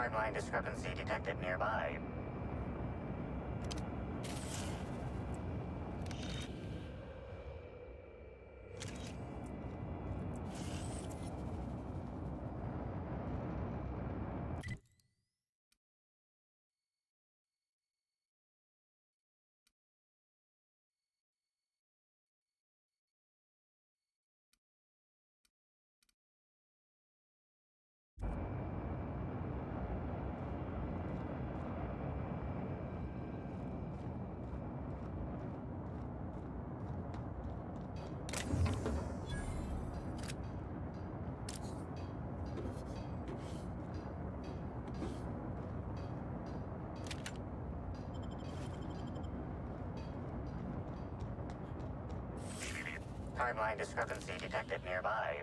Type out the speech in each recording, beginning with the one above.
Timeline discrepancy detected nearby. Timeline discrepancy detected nearby.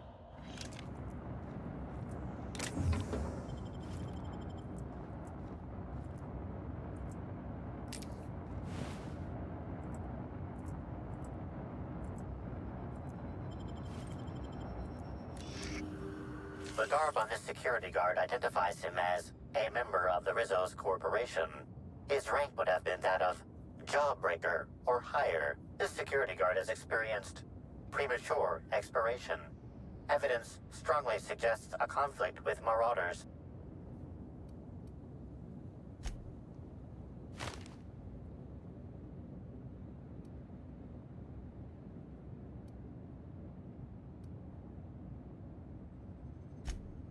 The garb on this security guard identifies him as a member of the Rizzo's corporation. His rank would have been that of Jawbreaker or higher. This security guard has experienced premature expiration. Evidence strongly suggests a conflict with Marauders.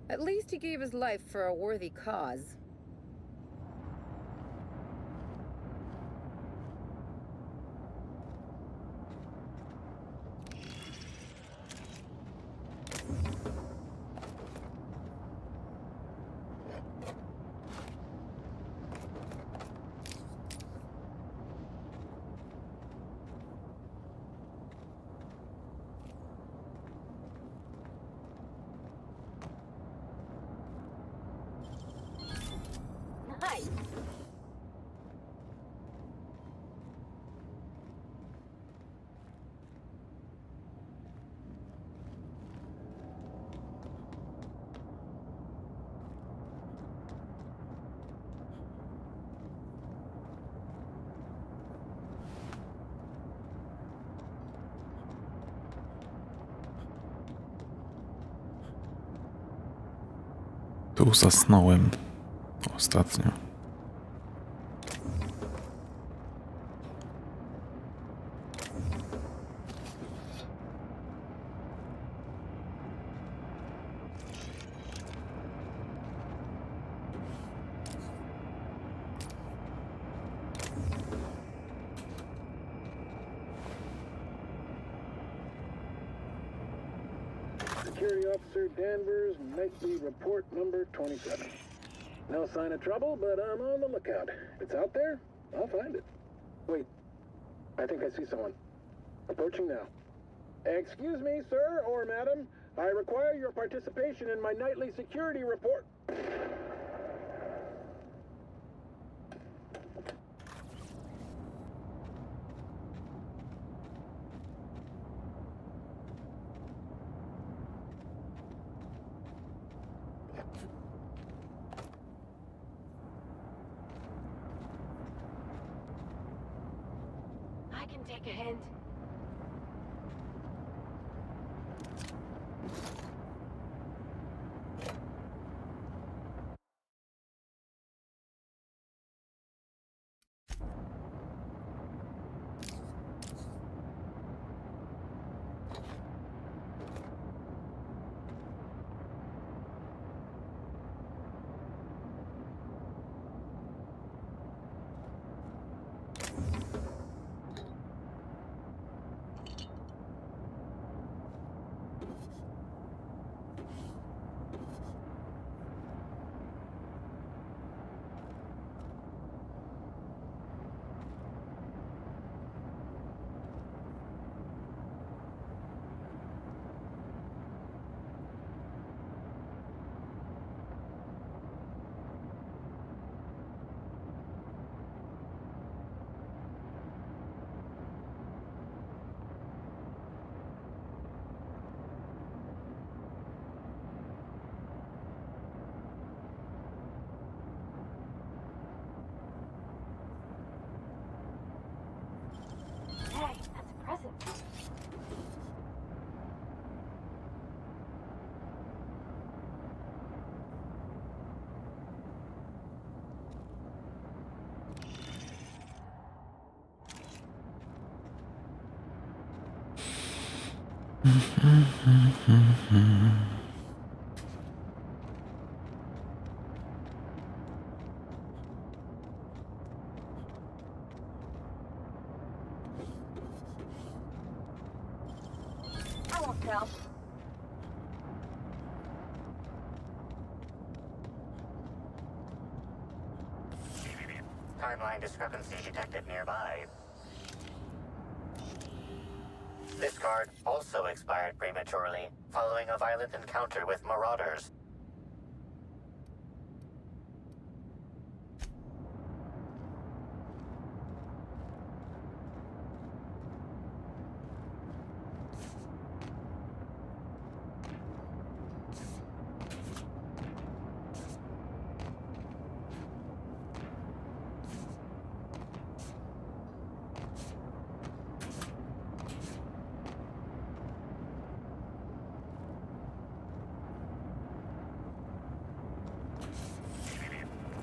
At least he gave his life for a worthy cause. Nice. Tu zasnąłem ostatnio. Security Officer Danvers, nightly report number 27. No sign of trouble, but I'm on the lookout. If it's out there, I'll find it. Wait, I think I see someone. Approaching now. Excuse me, sir or madam. I require your participation in my nightly security report. I can take a hint. impressive. I won't tell. Timeline discrepancy detected nearby. This card also expired prematurely, following a violent encounter with marauders.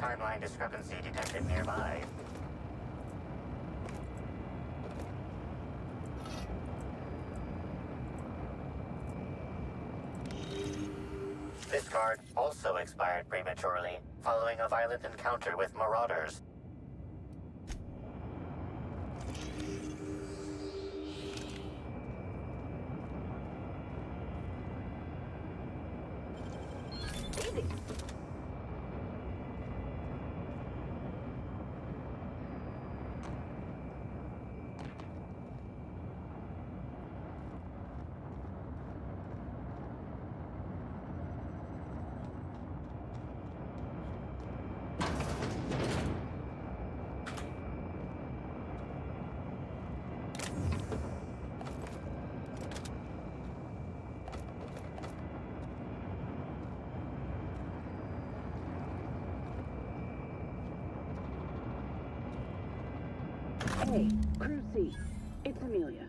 Timeline discrepancy detected nearby. This card also expired prematurely, following a violent encounter with marauders. Easy. Hey, Crew C. It's Amelia.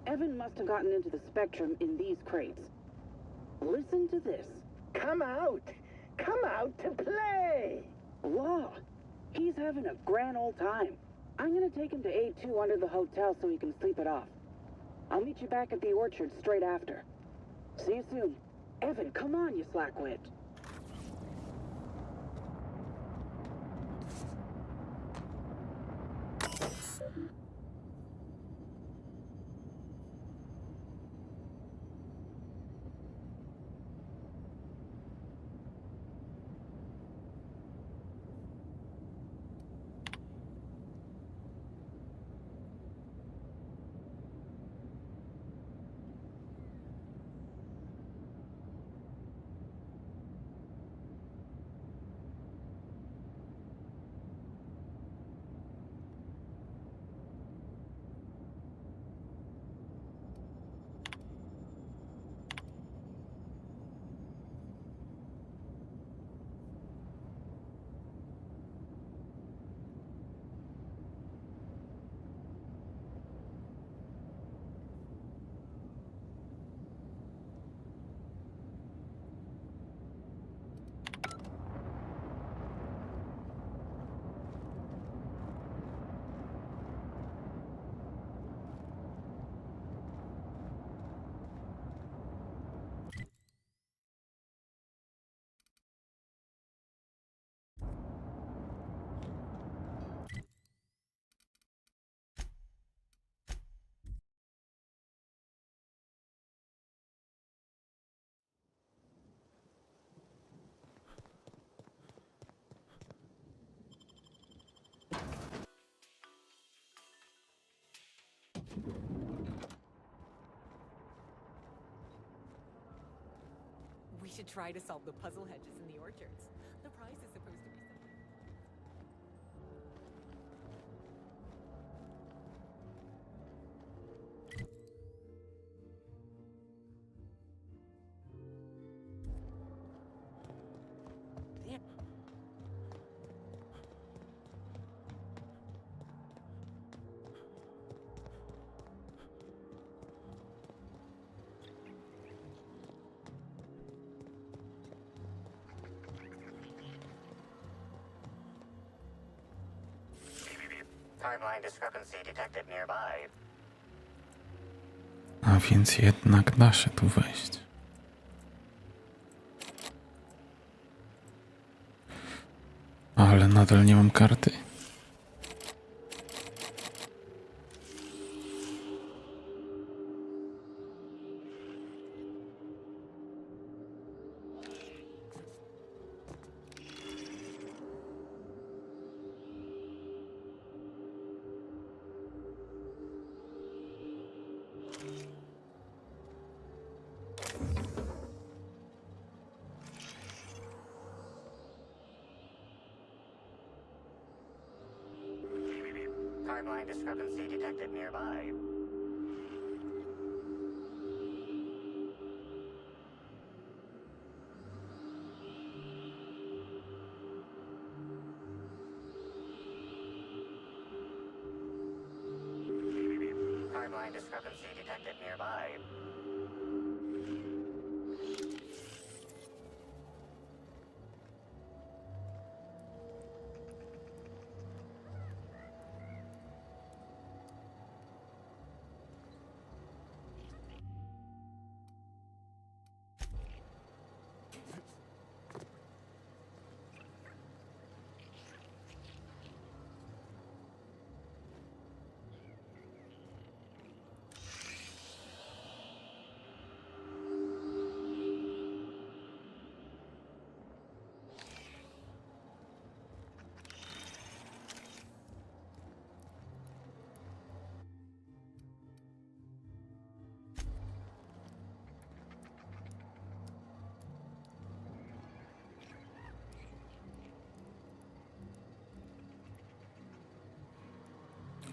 Evan must have gotten into the Spectrum in these crates. Listen to this. Come out! Come out to play! Law. He's having a grand old time. I'm gonna take him to A2 under the hotel so he can sleep it off. I'll meet you back at the orchard straight after. See you soon. Evan, come on, you slackwit. We should try to solve the puzzle hedges in the orchards. The prize is supposed to be something. Timeline discrepancy detected nearby. A więc jednak da się tu wejść. Ale nadal nie mam karty. Timeline discrepancy detected nearby. Timeline discrepancy detected nearby.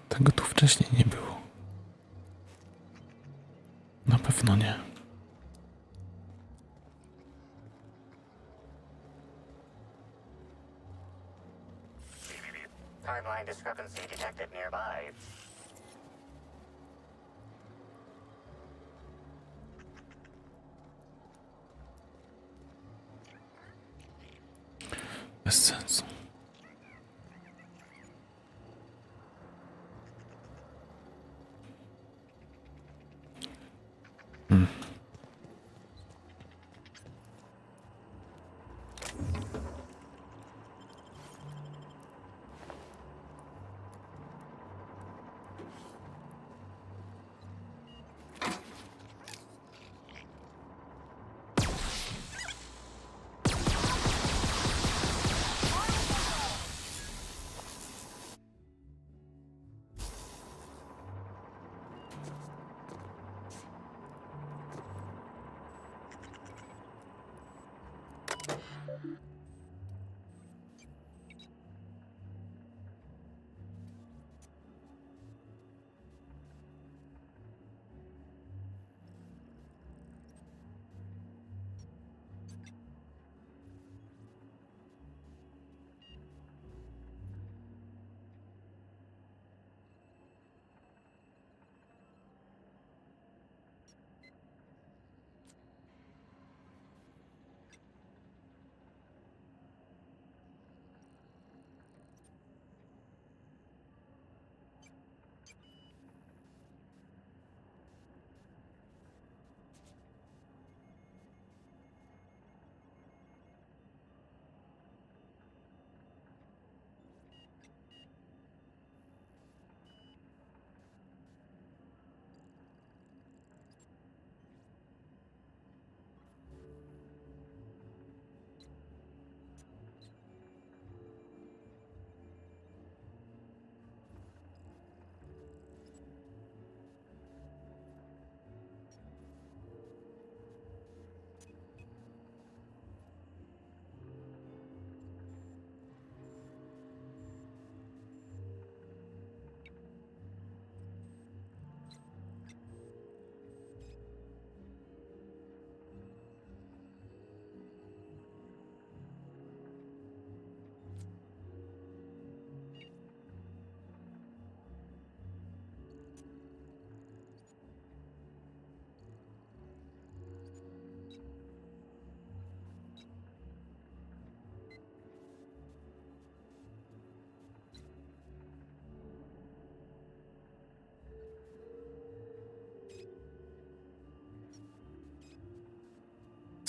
Tego tu wcześniej nie było. Na pewno nie. Timeline discrepancy detected nearby. Bez sensu.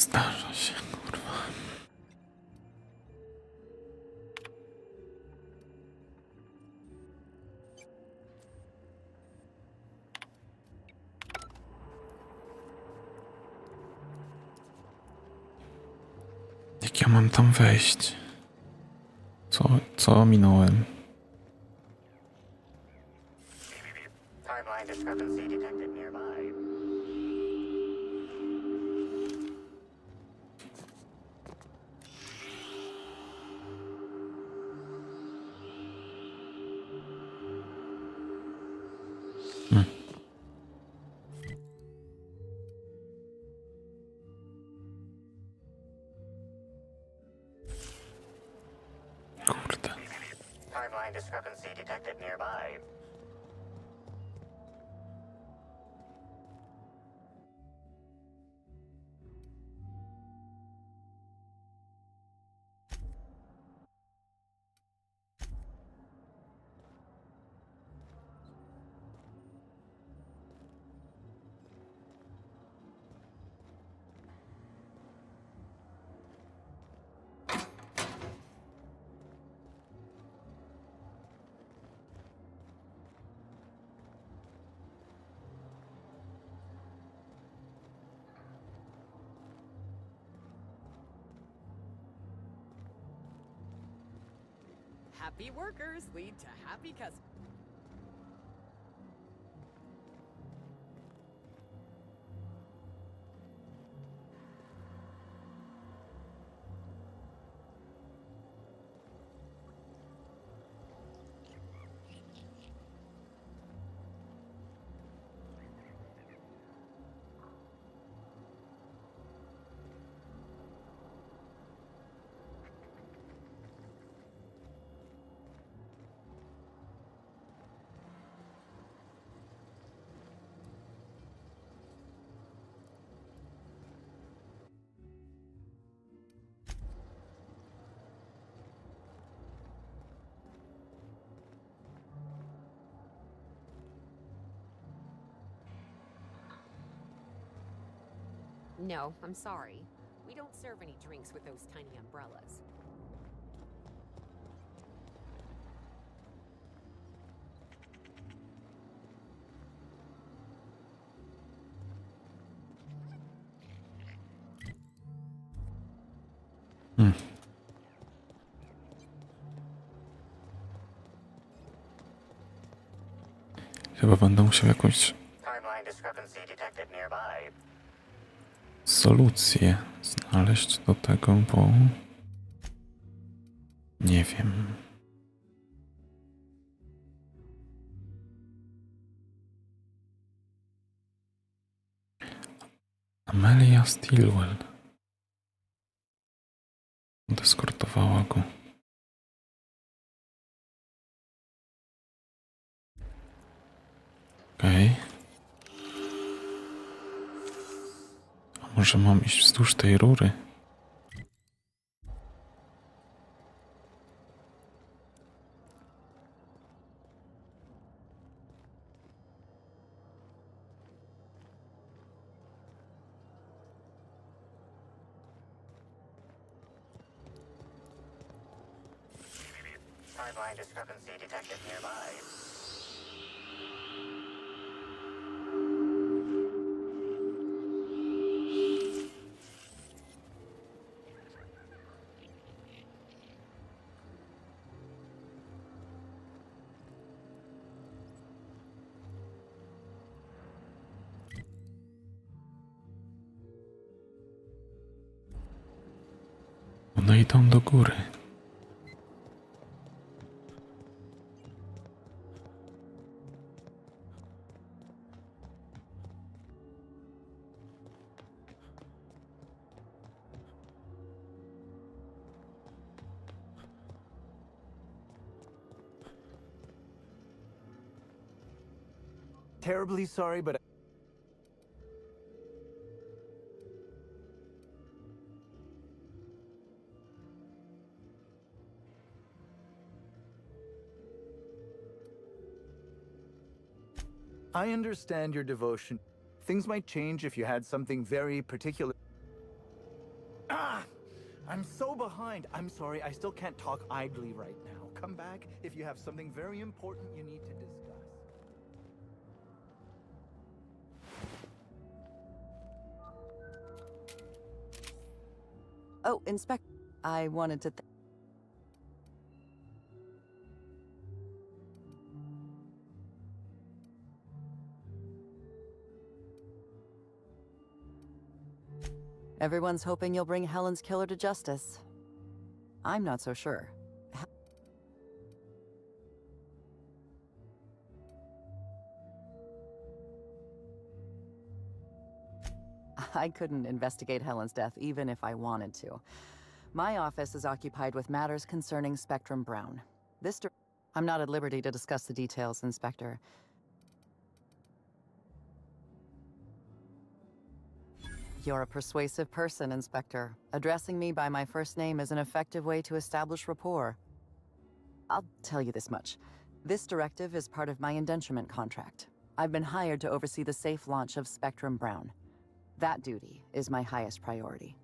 Zdarza się, kurwa. Jak ja mam tam wejść? Co minąłem? Timeline discrepancy detected nearby. Kurde. Timeline discrepancy detected nearby. Happy workers lead to happy customers. No, I'm sorry. We don't serve any drinks with those tiny umbrellas. Chyba będę musiał jakąś Timeline discrepancy detected nearby. solucję znaleźć do tego, bo nie wiem. Amelia Stilwell deskortowała go. Okej. A może mam iść wzdłuż tej rury? Timeline discrepancy detected nearby. One idą do góry. Terribly sorry, but I understand your devotion. Things might change if you had something very particular. I'm so behind. I'm sorry, I still can't talk idly right now. Come back if you have something very important you need to discuss. Oh, I wanted to Everyone's hoping you'll bring Helen's killer to justice. I'm not so sure. I couldn't investigate Helen's death even if I wanted to. My office is occupied with matters concerning Spectrum Brown. I'm not at liberty to discuss the details, Inspector. You're a persuasive person, Inspector. Addressing me by my first name is an effective way to establish rapport. I'll tell you this much. This directive is part of my indenturement contract. I've been hired to oversee the safe launch of Spectrum Brown. That duty is my highest priority.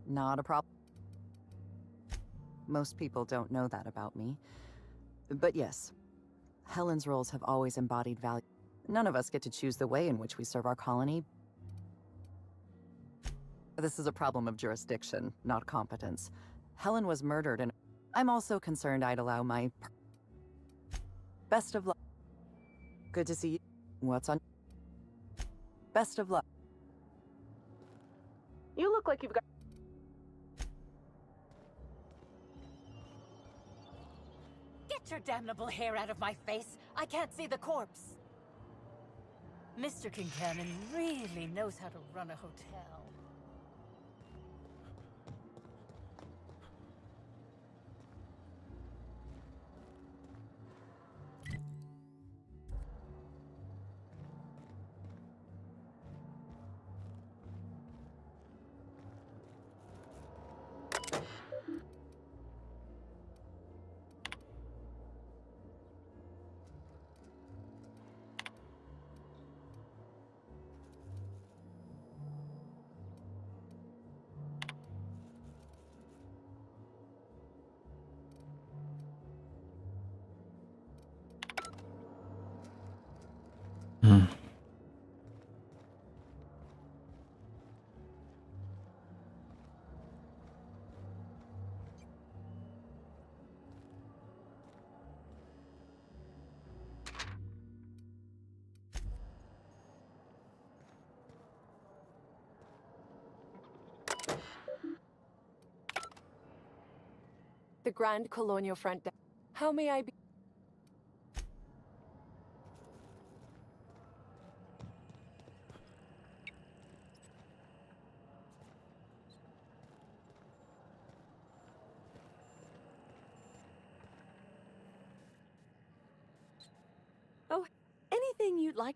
Not a problem. Most people don't know that about me. But yes, Helen's roles have always embodied value. None of us get to choose the way in which we serve our colony. This is a problem of jurisdiction, not competence. Helen was murdered, and I'm also concerned I'd allow my... Best of luck. Good to see you. What's on... Best of luck. You look like you've got... Get your damnable hair out of my face! I can't see the corpse! Mr. Kincannon really knows how to run a hotel. Hmm. The Grand Colonial Front Desk. How may I be? Oh, anything you'd like.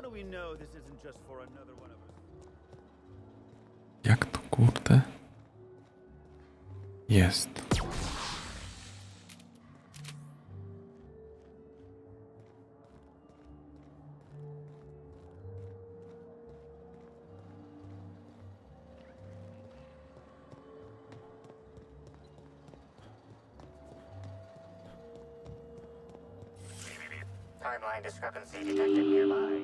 do we know this isn't just for another one of us? Jak to kurde? Jest. Timeline discrepancy detected nearby.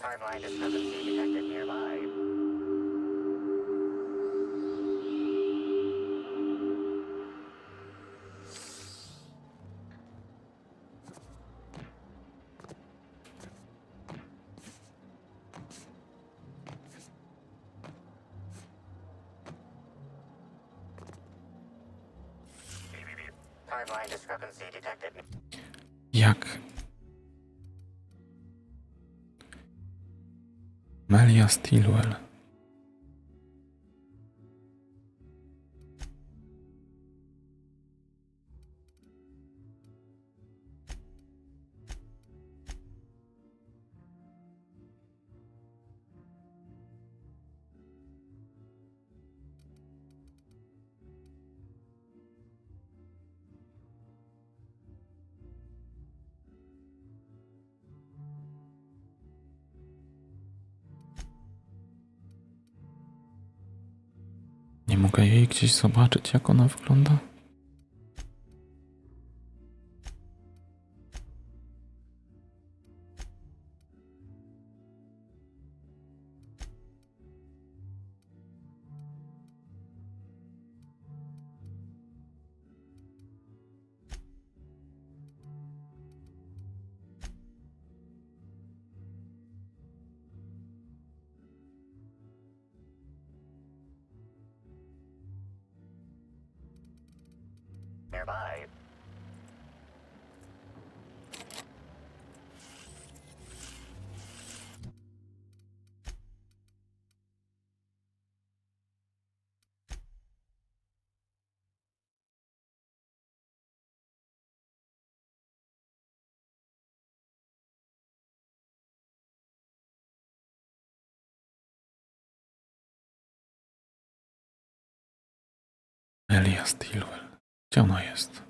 Timeline discrepancy detected nearby. Timeline discrepancy detected. Jak? Melia Stilwell. Nie mogę jej gdzieś zobaczyć, jak ona wygląda? Nearby. Melia Stilwell. Gdzie ona jest?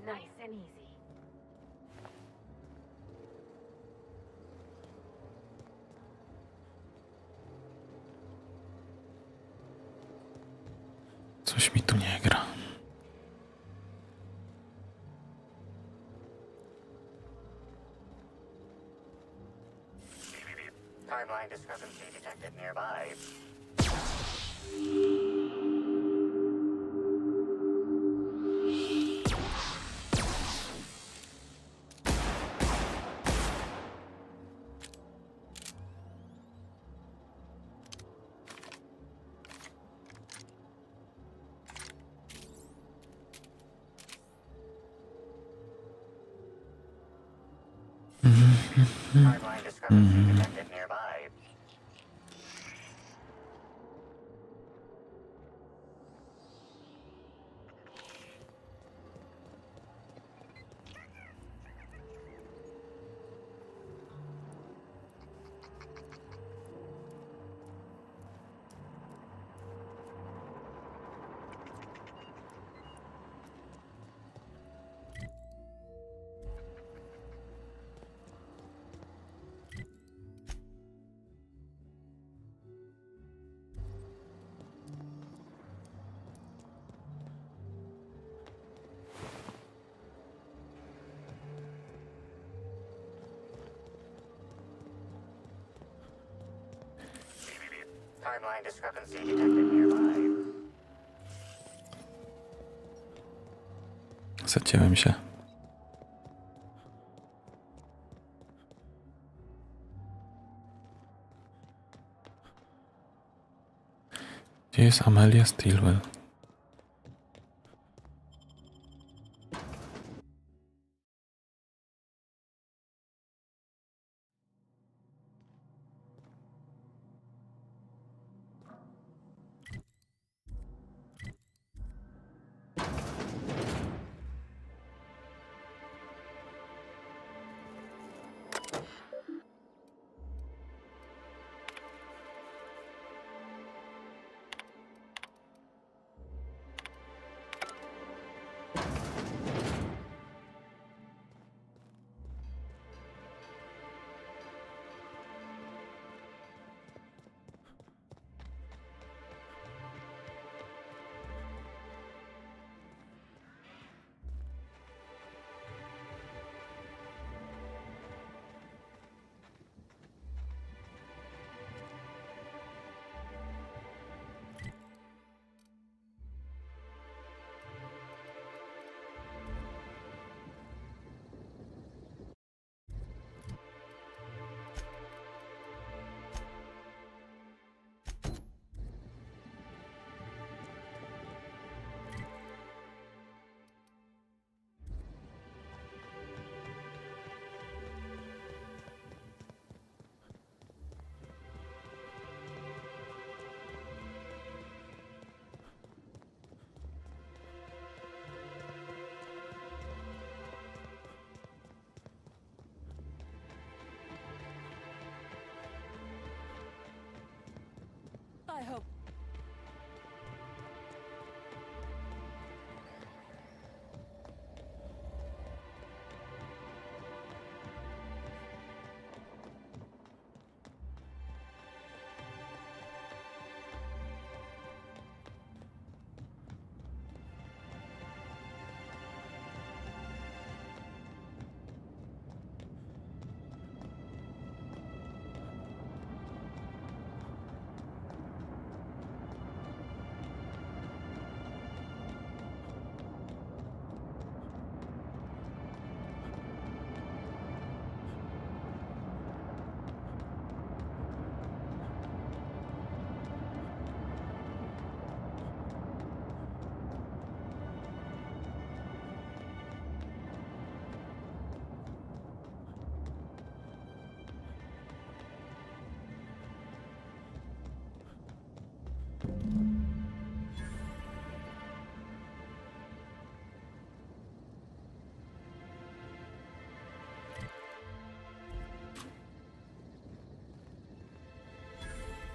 Nice and easy. Coś mi tu nie gra. Timeline discrepancy detected nearby. Timeline discrepancy detected nearby. Timeline discrepancy detected nearby. Zacięłem się. Gdzie jest Amelia Stilwell? I hope.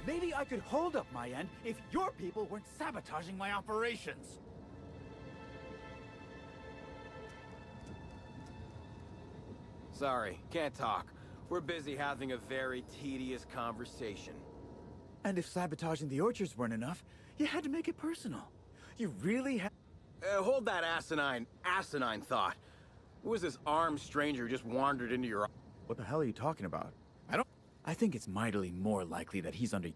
Maybe I could hold up my end if your people weren't sabotaging my operations. Sorry, can't talk. We're busy having a very tedious conversation. And if sabotaging the orchards weren't enough, you had to make it personal. You really had... Hold that asinine thought. Who was this armed stranger who just wandered into your... What the hell are you talking about? I think it's mightily more likely that he's under...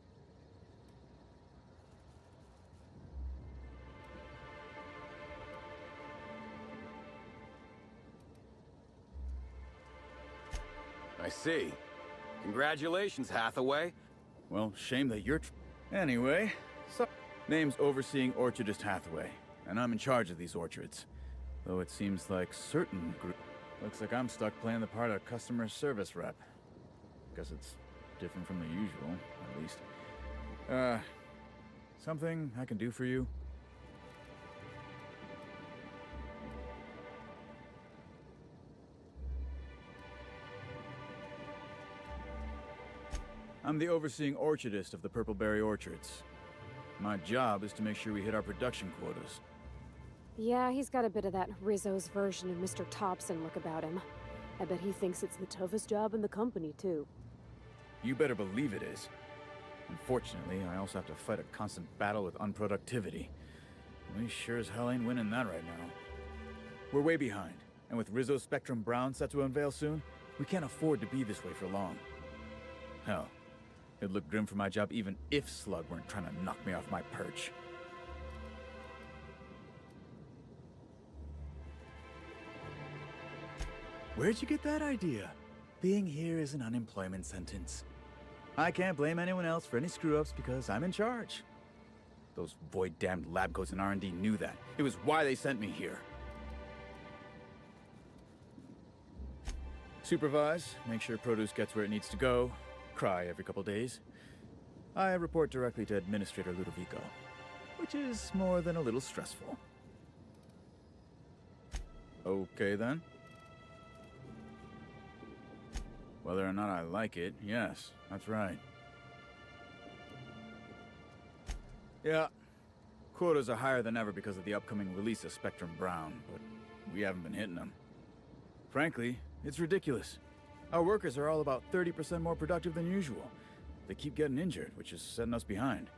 I see. Congratulations, Hathaway. Well, shame that you're... Anyway, so... Name's Overseeing Orchardist Hathaway, and I'm in charge of these orchards. Though it seems like certain group... Looks like I'm stuck playing the part of customer service rep. Guess it's different from the usual, at least. Something I can do for you? I'm the overseeing orchardist of the Purpleberry Orchards. My job is to make sure we hit our production quotas. Yeah, he's got a bit of that Rizzo's version of Mr. Thompson look about him. I bet he thinks it's the toughest job in the company, too. You better believe it is. Unfortunately, I also have to fight a constant battle with unproductivity. We sure as hell ain't winning that right now. We're way behind, and with Rizzo's Spectrum Brown set to unveil soon, we can't afford to be this way for long. Hell, It'd look grim for my job even if Slug weren't trying to knock me off my perch. Where'd you get that idea? Being here is an unemployment sentence. I can't blame anyone else for any screw-ups because I'm in charge. Those void-damned lab coats and R&D knew that. It was why they sent me here. Supervise, make sure produce gets where it needs to go, cry every couple days. I report directly to Administrator Ludovico, which is more than a little stressful. Okay then. Whether or not I like it, yes, that's right. Yeah, quotas are higher than ever because of the upcoming release of Spectrum Brown, but we haven't been hitting them. Frankly, it's ridiculous. Our workers are all about 30% more productive than usual. They keep getting injured, which is setting us behind.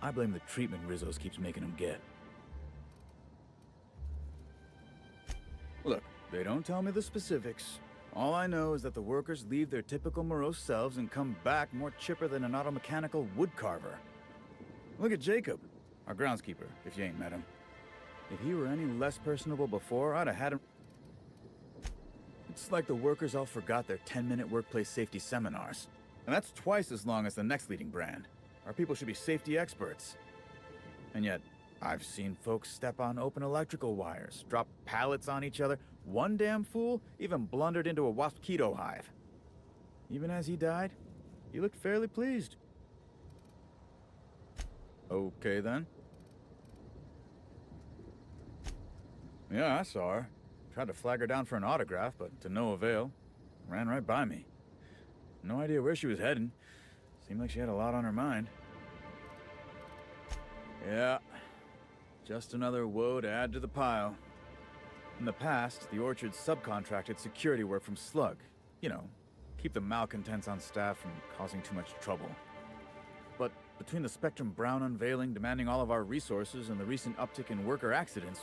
I blame the treatment Rizzo's keeps making them get. Look, they don't tell me the specifics. All I know is that the workers leave their typical morose selves and come back more chipper than an automechanical woodcarver. Look at Jacob, our groundskeeper, if you ain't met him. If he were any less personable before, I'd have had him. It's like the workers all forgot their 10-minute workplace safety seminars. And that's twice as long as the next leading brand. Our people should be safety experts. And yet, I've seen folks step on open electrical wires, drop pallets on each other. One damn fool even blundered into a wasp-keto hive. Even as he died, he looked fairly pleased. Okay then. Yeah, I saw her. Tried to flag her down for an autograph, but to no avail. Ran right by me. No idea where she was heading. Seemed like she had a lot on her mind. Yeah. Just another woe to add to the pile. In the past, the Orchard subcontracted security work from Slug. You know, keep the malcontents on staff from causing too much trouble. But between the Spectrum Brown unveiling demanding all of our resources and the recent uptick in worker accidents,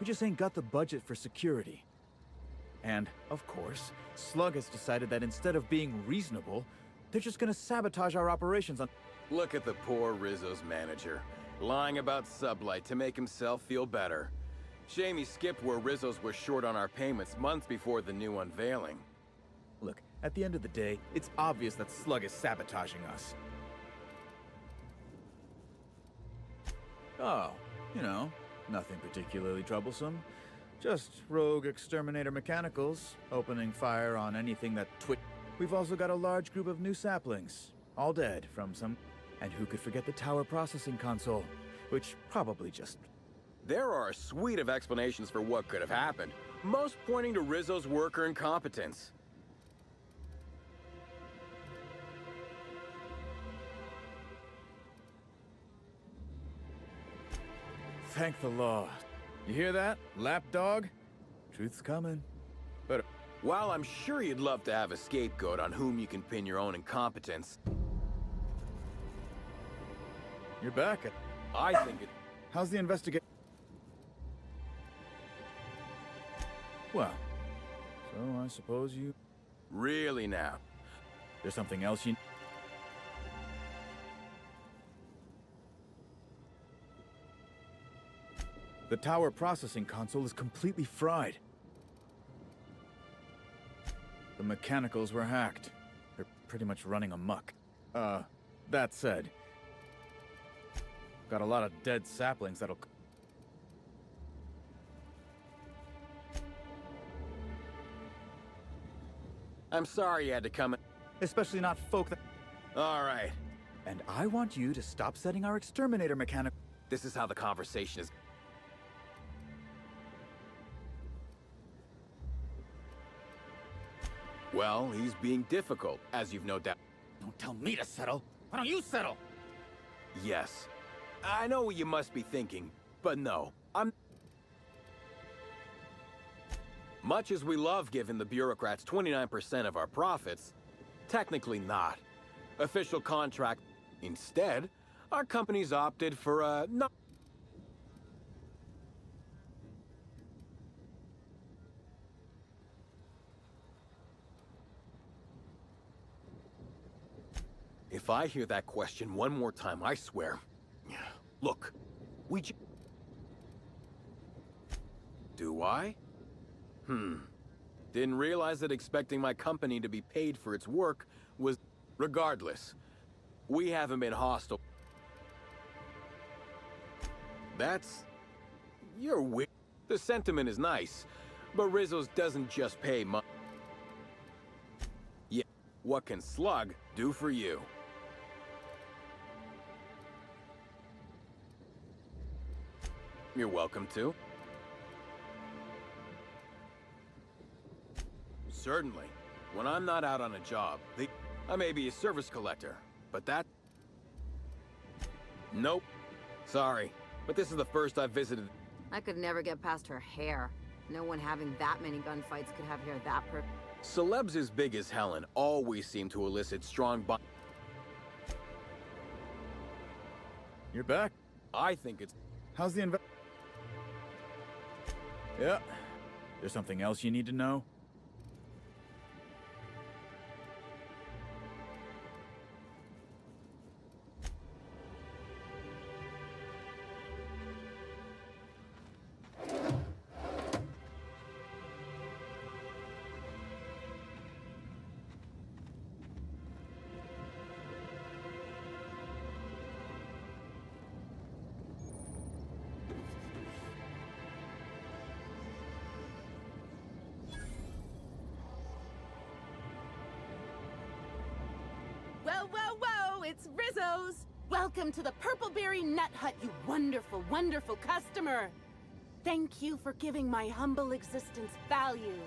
we just ain't got the budget for security. And, of course, Slug has decided that instead of being reasonable, they're just gonna sabotage our operations on— Look at the poor Rizzo's manager, lying about Sublight to make himself feel better. Shame he skipped where Rizzo's was short on our payments months before the new unveiling. Look, at the end of the day, it's obvious that Slug is sabotaging us. Oh, you know, nothing particularly troublesome. Just rogue exterminator mechanicals, opening fire on anything that We've also got a large group of new saplings, all dead from some— And who could forget the tower processing console, which probably just— There are a suite of explanations for what could have happened, most pointing to Rizzo's worker incompetence. Thank the law. You hear that, lapdog? Truth's coming. But while I'm sure you'd love to have a scapegoat on whom you can pin your own incompetence, you're back. I think it— How's the investigation? Well, so I suppose you— Really now? There's something else you— The tower processing console is completely fried. The mechanicals were hacked. They're pretty much running amok. That said, got a lot of dead saplings that'll— I'm sorry you had to come in. Especially not folk that— All right. And I want you to stop setting our exterminator mechanic— This is how the conversation is— Well, he's being difficult, as you've no doubt— Don't tell me to settle. Why don't you settle? Yes. I know what you must be thinking, but no, I'm— Much as we love giving the bureaucrats 29% of our profits, technically not. Official contract— Instead, our company's opted for a— no— If I hear that question one more time, I swear. Look, Do I? Didn't realize that expecting my company to be paid for its work was... Regardless, we haven't been hostile. That's... You're weird. The sentiment is nice, but Rizzo's doesn't just pay money. Yeah, what can Slug do for you? You're welcome to. Certainly. When I'm not out on a job, I may be a service collector, but that... Nope. Sorry, but this is the first I've visited... I could never get past her hair. No one having that many gunfights could have hair that Celebs as big as Helen always seem to elicit strong You're back? I think it's... How's the Yeah. There's something else you need to know? It's Rizzo's! Welcome to the Purpleberry Nut Hut, you wonderful, wonderful customer! Thank you for giving my humble existence value.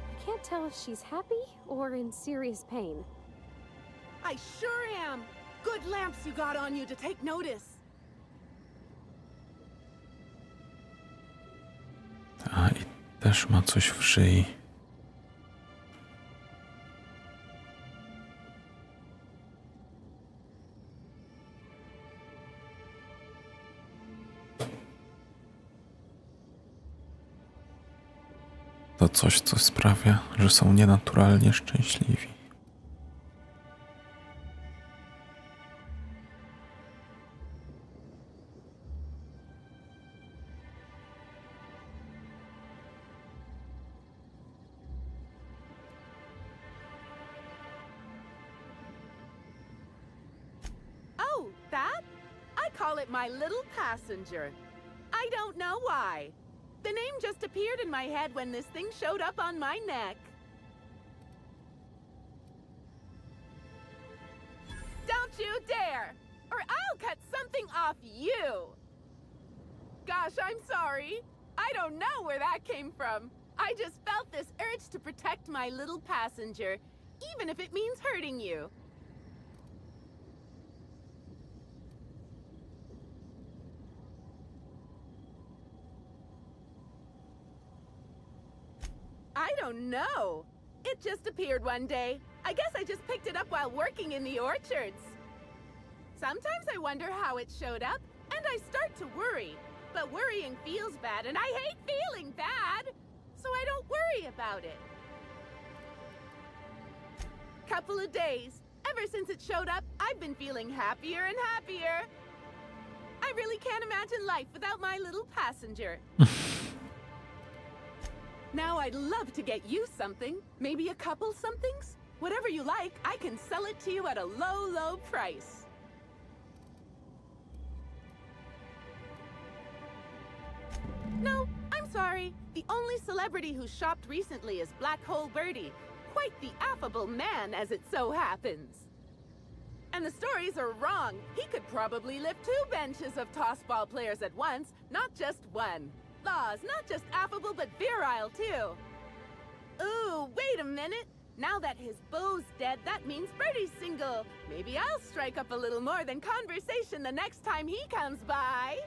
I can't tell if she's happy or in serious pain. I sure am! Good lamps you got on you to take notice. A i też ma coś w szyi. To coś, co sprawia, że są nienaturalnie szczęśliwi. Oh, that? I call it my little passenger. I don't know why. The name just appeared in my head when this thing showed up on my neck. Don't you dare! Or I'll cut something off you! Gosh, I'm sorry. I don't know where that came from. I just felt this urge to protect my little passenger, even if it means hurting you. I don't know. It just appeared one day. I guess I just picked it up while working in the orchards. Sometimes I wonder how it showed up, and I start to worry. But worrying feels bad, and I hate feeling bad. So I don't worry about it. Couple of days. Ever since it showed up, I've been feeling happier and happier. I really can't imagine life without my little passenger. Now I'd love to get you something. Maybe a couple somethings? Whatever you like, I can sell it to you at a low, low price. No, I'm sorry. The only celebrity who shopped recently is Black Hole Birdie. Quite the affable man, as it so happens. And the stories are wrong. He could probably lift 2 benches of tossball players at once, not just one. Laws, not just affable, but virile, too. Ooh, wait a minute. Now that his beau's dead, that means Birdie's single. Maybe I'll strike up a little more than conversation the next time he comes by.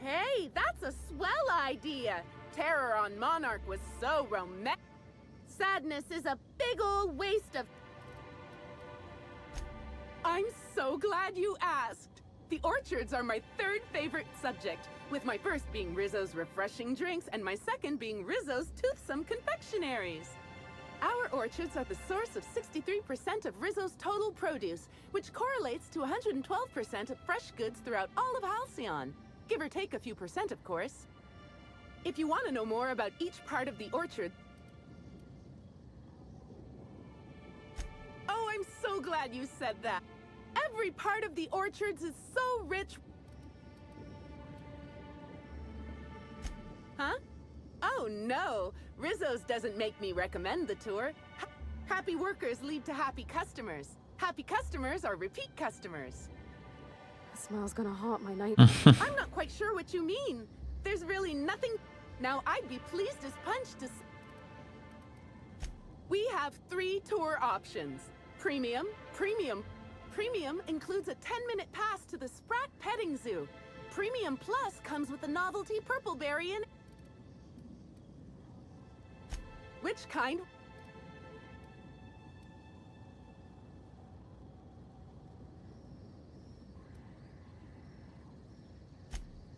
Hey, that's a swell idea. Terror on Monarch was so romantic. Sadness is a big old waste of... so glad you asked. The orchards are my third favorite subject, with my first being Rizzo's refreshing drinks and my second being Rizzo's toothsome confectionaries. Our orchards are the source of 63% of Rizzo's total produce, which correlates to 112% of fresh goods throughout all of Halcyon. Give or take a few percent, of course. If you want to know more about each part of the orchard... Oh, I'm so glad you said that. Every part of the orchards is so rich... Huh? Oh, no. Rizzo's doesn't make me recommend the tour. Happy workers lead to happy customers. Happy customers are repeat customers. The smell's gonna haunt my night. I'm not quite sure what you mean. There's really nothing... Now, I'd be pleased as punch to... We have 3 tour options. Premium, Premium. Premium includes a 10-minute pass to the Sprat Petting Zoo. Premium Plus comes with a novelty Purpleberry and... Which kind?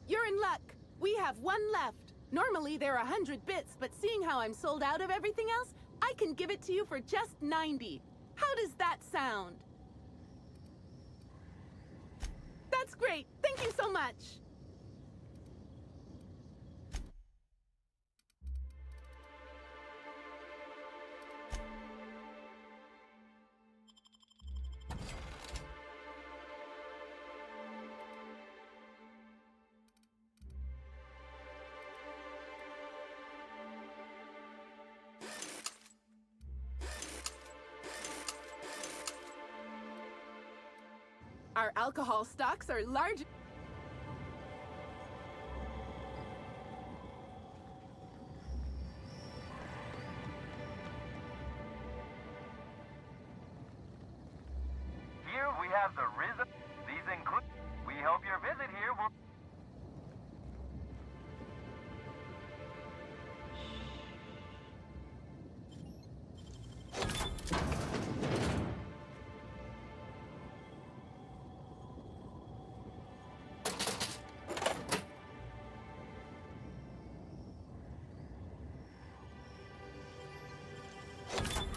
You're in luck. We have 1 left. Normally there are 100 bits, but seeing how I'm sold out of everything else, I can give it to you for just 90. How does that sound? That's great. Thank you so much. Our alcohol stocks are large. Here we have the Rizzo. These include. We hope your visit here will.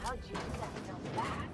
How'd you do that so fast?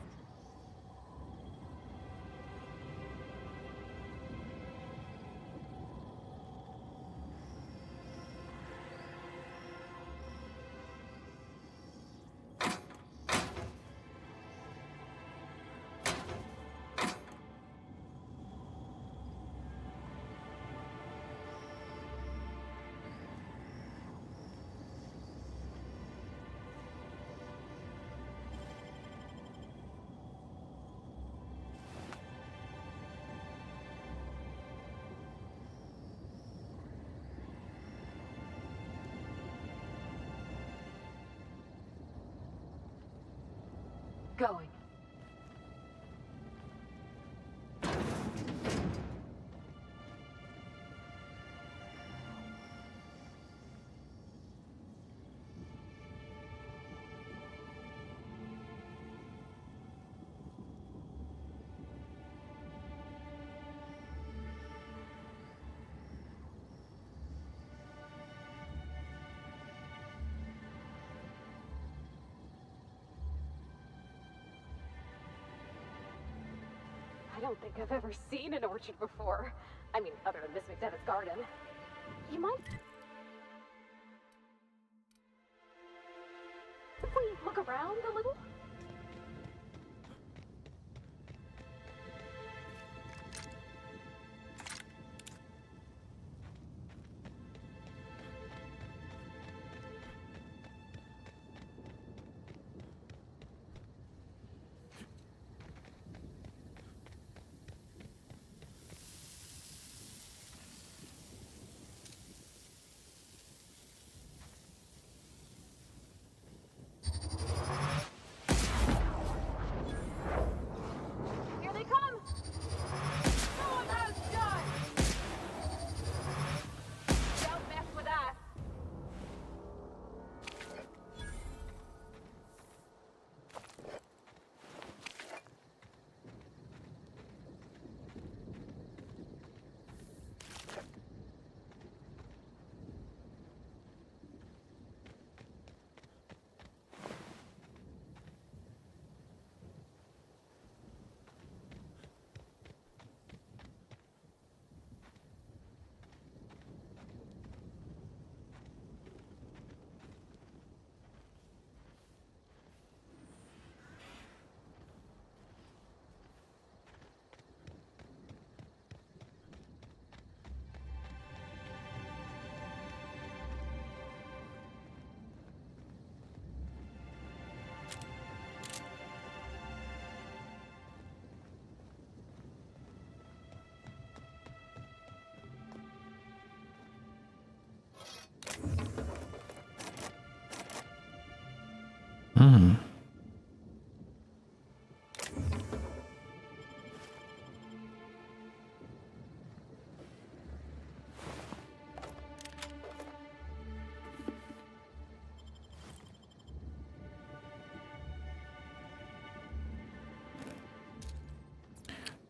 Going. I don't think I've ever seen an orchard before. I mean, other than Miss McDevitt's garden. You mind if we look around a little?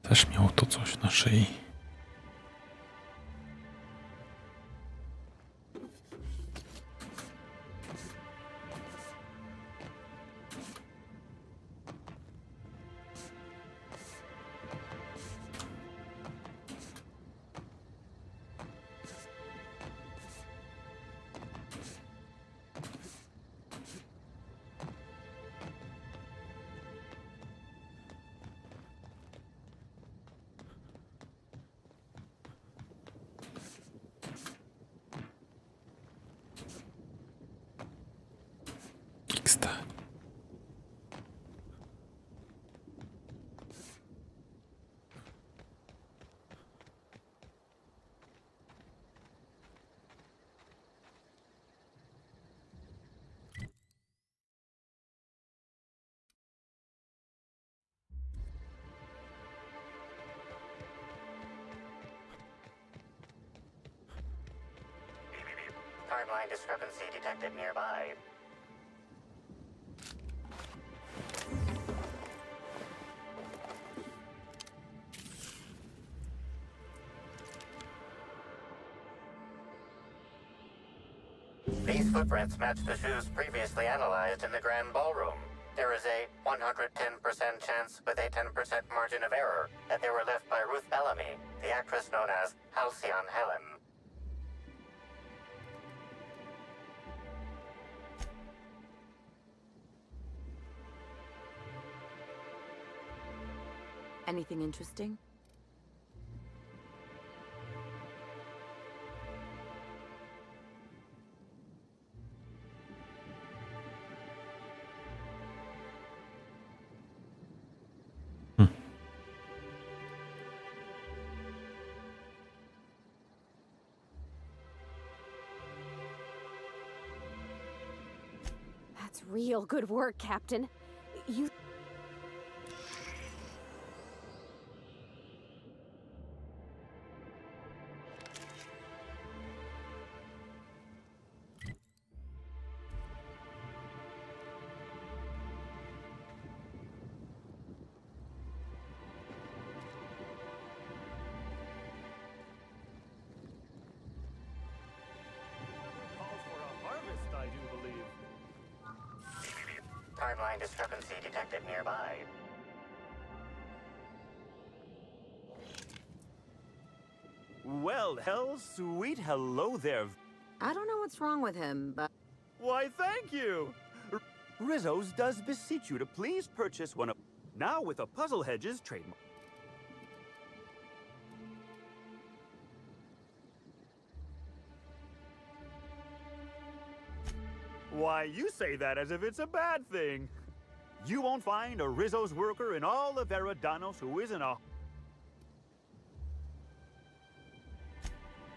Też miał to coś na szyi. XD. Timeline discrepancy detected nearby. These footprints match the shoes previously analyzed in the Grand Ballroom. There is a 110% chance with a 10% margin of error that they were left by Ruth Bellamy, the actress known as Halcyon Helen. Anything interesting? That's real good work, Captain. You... Timeline discrepancy detected nearby. Well, sweet hello there. I don't know what's wrong with him, but... Why, thank you! Rizzo's does beseech you to please purchase one of... Now with a Puzzle Hedges trademark. Why, you say that as if it's a bad thing. You won't find a Rizzo's worker in all of Eridanos who isn't a...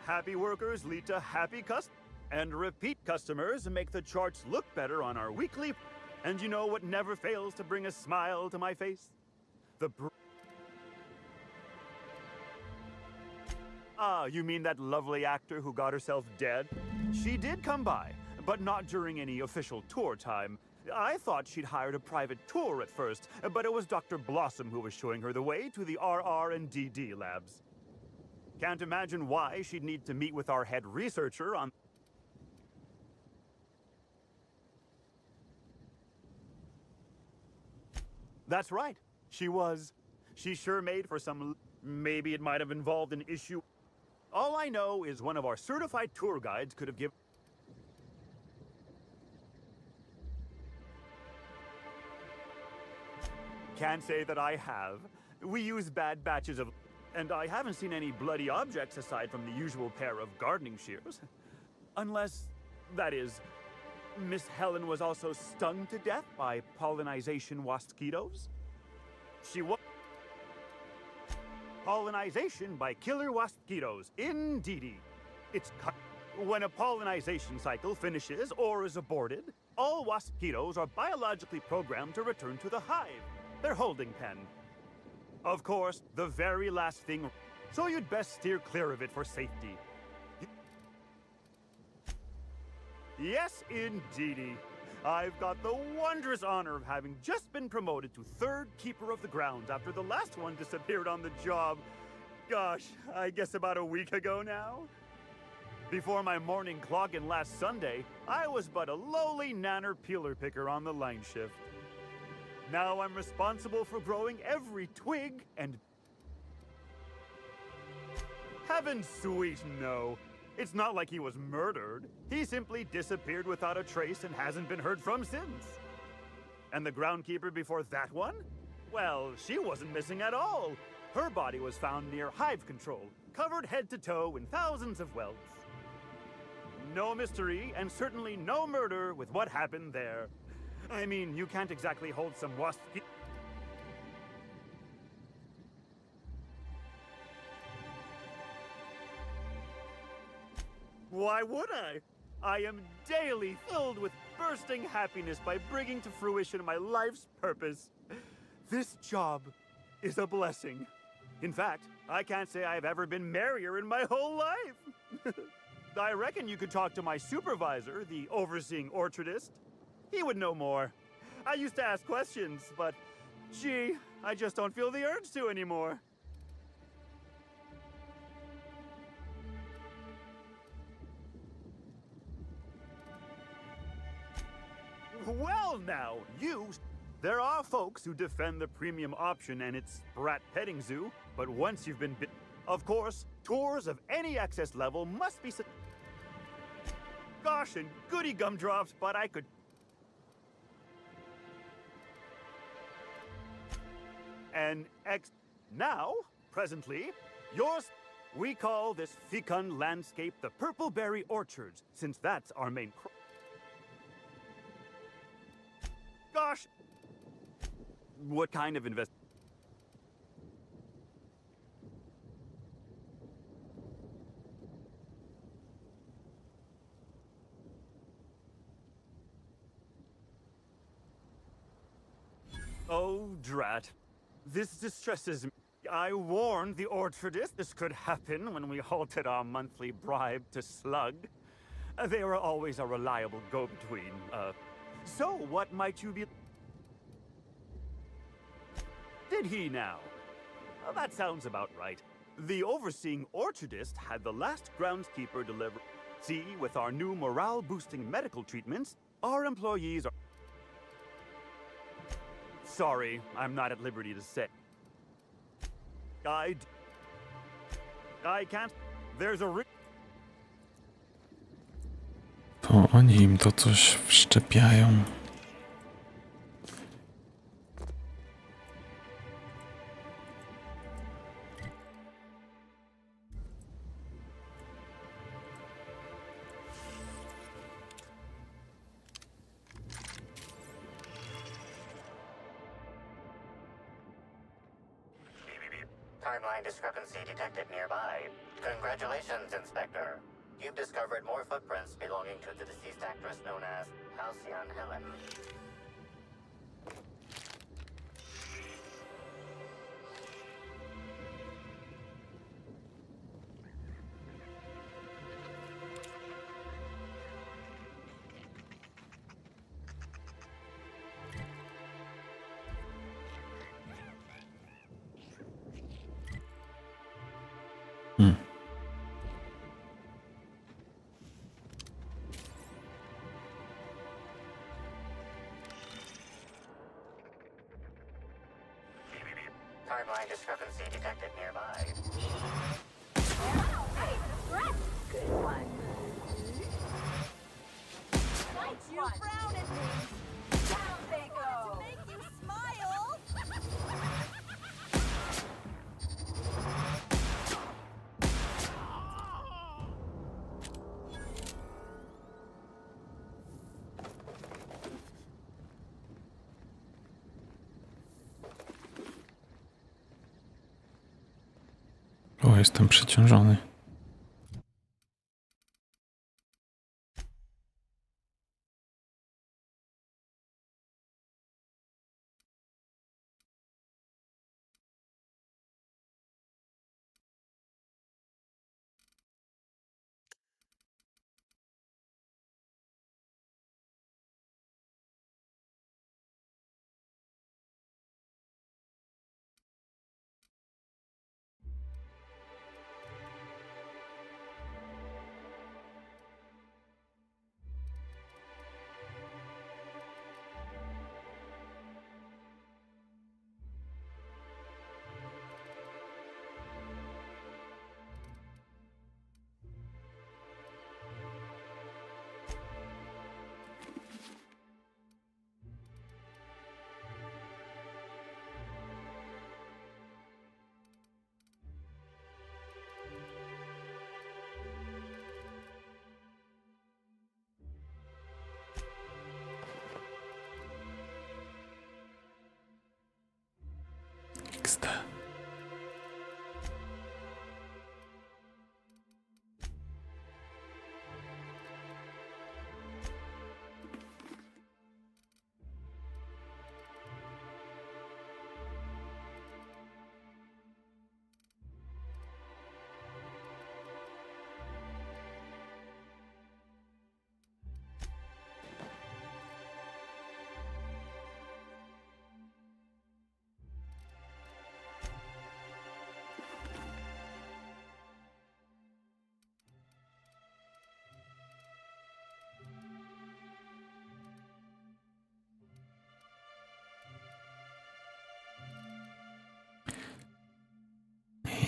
Happy workers lead to happy customers, and repeat customers make the charts look better on our weekly... And you know what never fails to bring a smile to my face? Ah, you mean that lovely actor who got herself dead? She did come by, but not during any official tour time. I thought she'd hired a private tour at first, but it was Dr. Blossom who was showing her the way to the RR and DD labs. Can't imagine why she'd need to meet with our head researcher on... That's right. She was. She sure made for some... Maybe it might have involved an issue. All I know is one of our certified tour guides could have given... Can't say that I have. We use bad batches of... And I haven't seen any bloody objects aside from the usual pair of gardening shears. Unless, that is, Miss Helen was also stung to death by pollinization mosquitoes. She was... Pollinization by killer mosquitoes, indeedy. It's cut. When a pollinization cycle finishes or is aborted, all mosquitoes are biologically programmed to return to the hive, their holding pen. Of course, the very last thing, so you'd best steer clear of it for safety. Yes, indeedy. I've got the wondrous honor of having just been promoted to third keeper of the grounds after the last one disappeared on the job. Gosh, I guess about a week ago now? Before my morning clock-in last Sunday, I was but a lowly nanner peeler picker on the line shift. Now I'm responsible for growing every twig and... Heaven sweet, no. It's not like he was murdered. He simply disappeared without a trace and hasn't been heard from since. And the groundkeeper before that one? Well, she wasn't missing at all. Her body was found near hive control, covered head to toe in thousands of welts. No mystery, and certainly no murder with what happened there. I mean, you can't exactly hold some wasp... Why would I? I am daily filled with bursting happiness by bringing to fruition my life's purpose. This job is a blessing. In fact, I can't say I've ever been merrier in my whole life. I reckon you could talk to my supervisor, the overseeing orchardist. He would know more. I used to ask questions, but gee, I just don't feel the urge to anymore. Well now, there are folks who defend the premium option and its brat petting zoo, but once you've been of course, tours of any excess level must be Gosh, and goody gumdrops, but I could... Now, presently, we call this fecund landscape the Purpleberry Orchards, since that's our main Gosh! What kind of Oh, drat. This distresses me. I warned the orchardist this could happen when we halted our monthly bribe to Slug. They were always a reliable go-between. So what might you be... Did he now? Well, that sounds about right. The overseeing orchardist had the last groundskeeper deliver... See, with our new morale-boosting medical treatments, our employees are... Sorry, I'm not at liberty to say. I can't... There's a... To oni im to coś wszczepiają. Timeline discrepancy detected nearby. Congratulations, Inspector. You've discovered more footprints belonging to the deceased actress known as Halcyon Helen. Timeline discrepancy detected nearby. Good one. Don't you frown at me. Down they go. To make you smile. O, jestem przeciążony.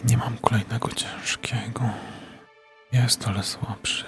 nie mam kolejnego ciężkiego. Jest, ale słabszy.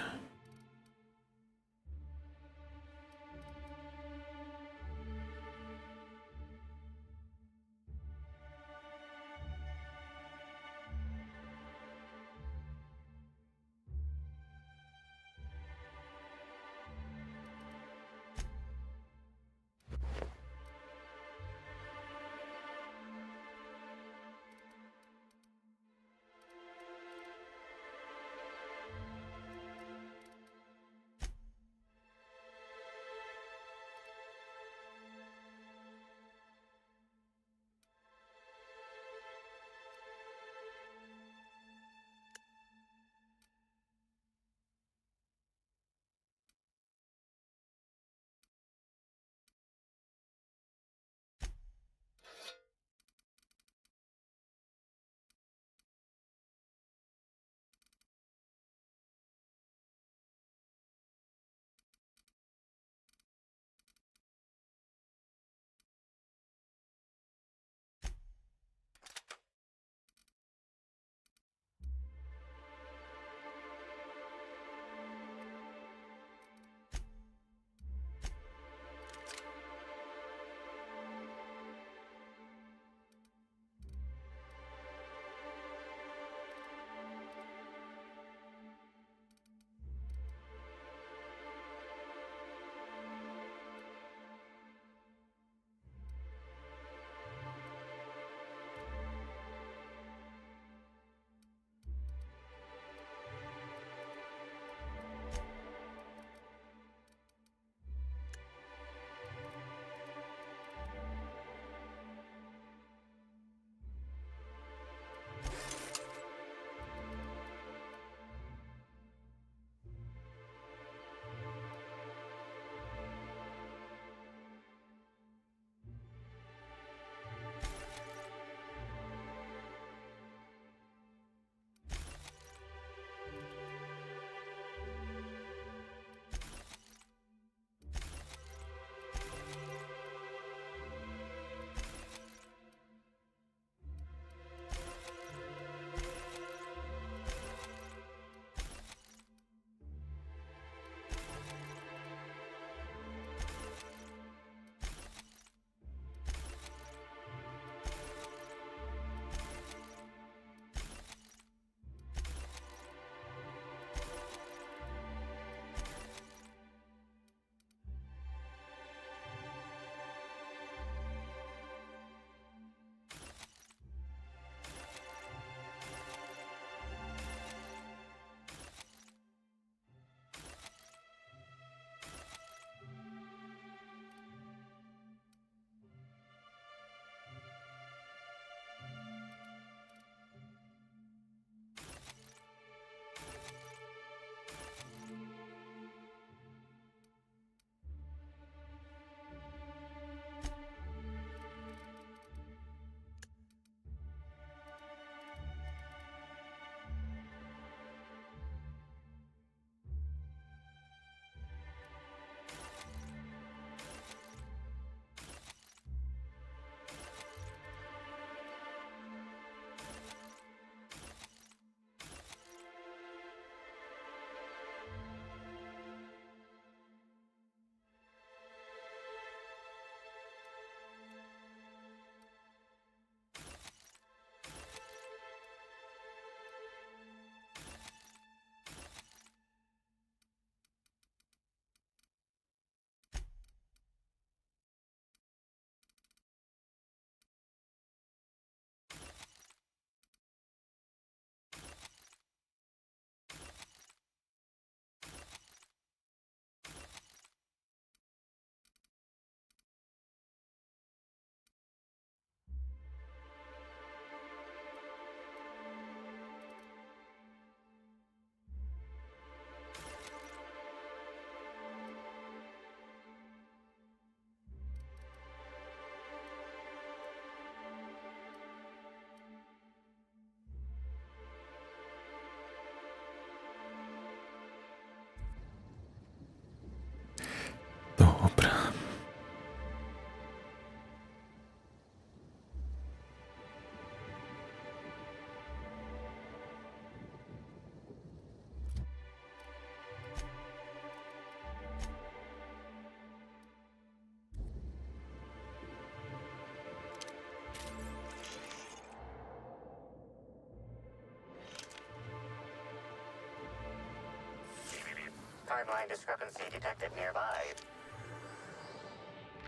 Timeline discrepancy detected nearby.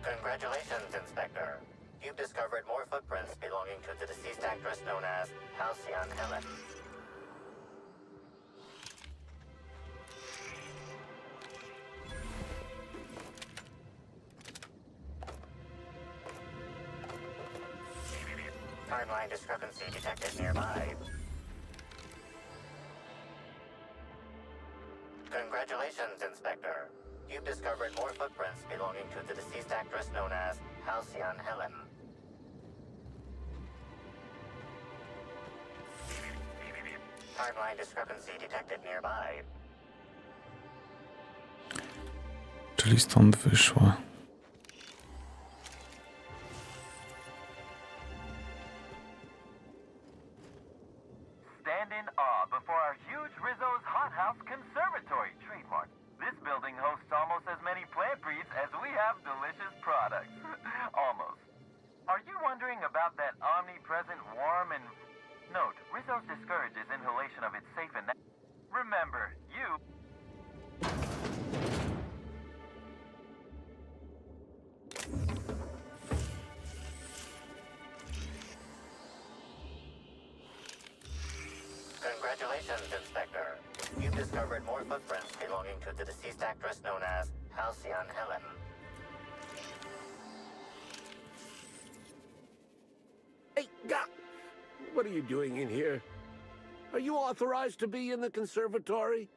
Congratulations, Inspector. You've discovered more footprints belonging to the deceased actress known as Halcyon Helen. Timeline discrepancy detected nearby. Congratulations, Inspector. You've discovered more footprints belonging to the deceased actress known as Halcyon Helen. Timeline discrepancy detected nearby. Czyli stąd wyszła. Stand in awe before our huge Rizzo's Hothouse Conservatory trademark. This building hosts almost as many plant breeds as we have delicious products. Almost. Are you wondering about that omnipresent warm and... Note, Rizzo's discourages inhalation of its safe and... Remember, you... Congratulations, Inspector. You've discovered more footprints belonging to the deceased actress known as Halcyon Helen. Hey, what are you doing in here? Are you authorized to be in the conservatory?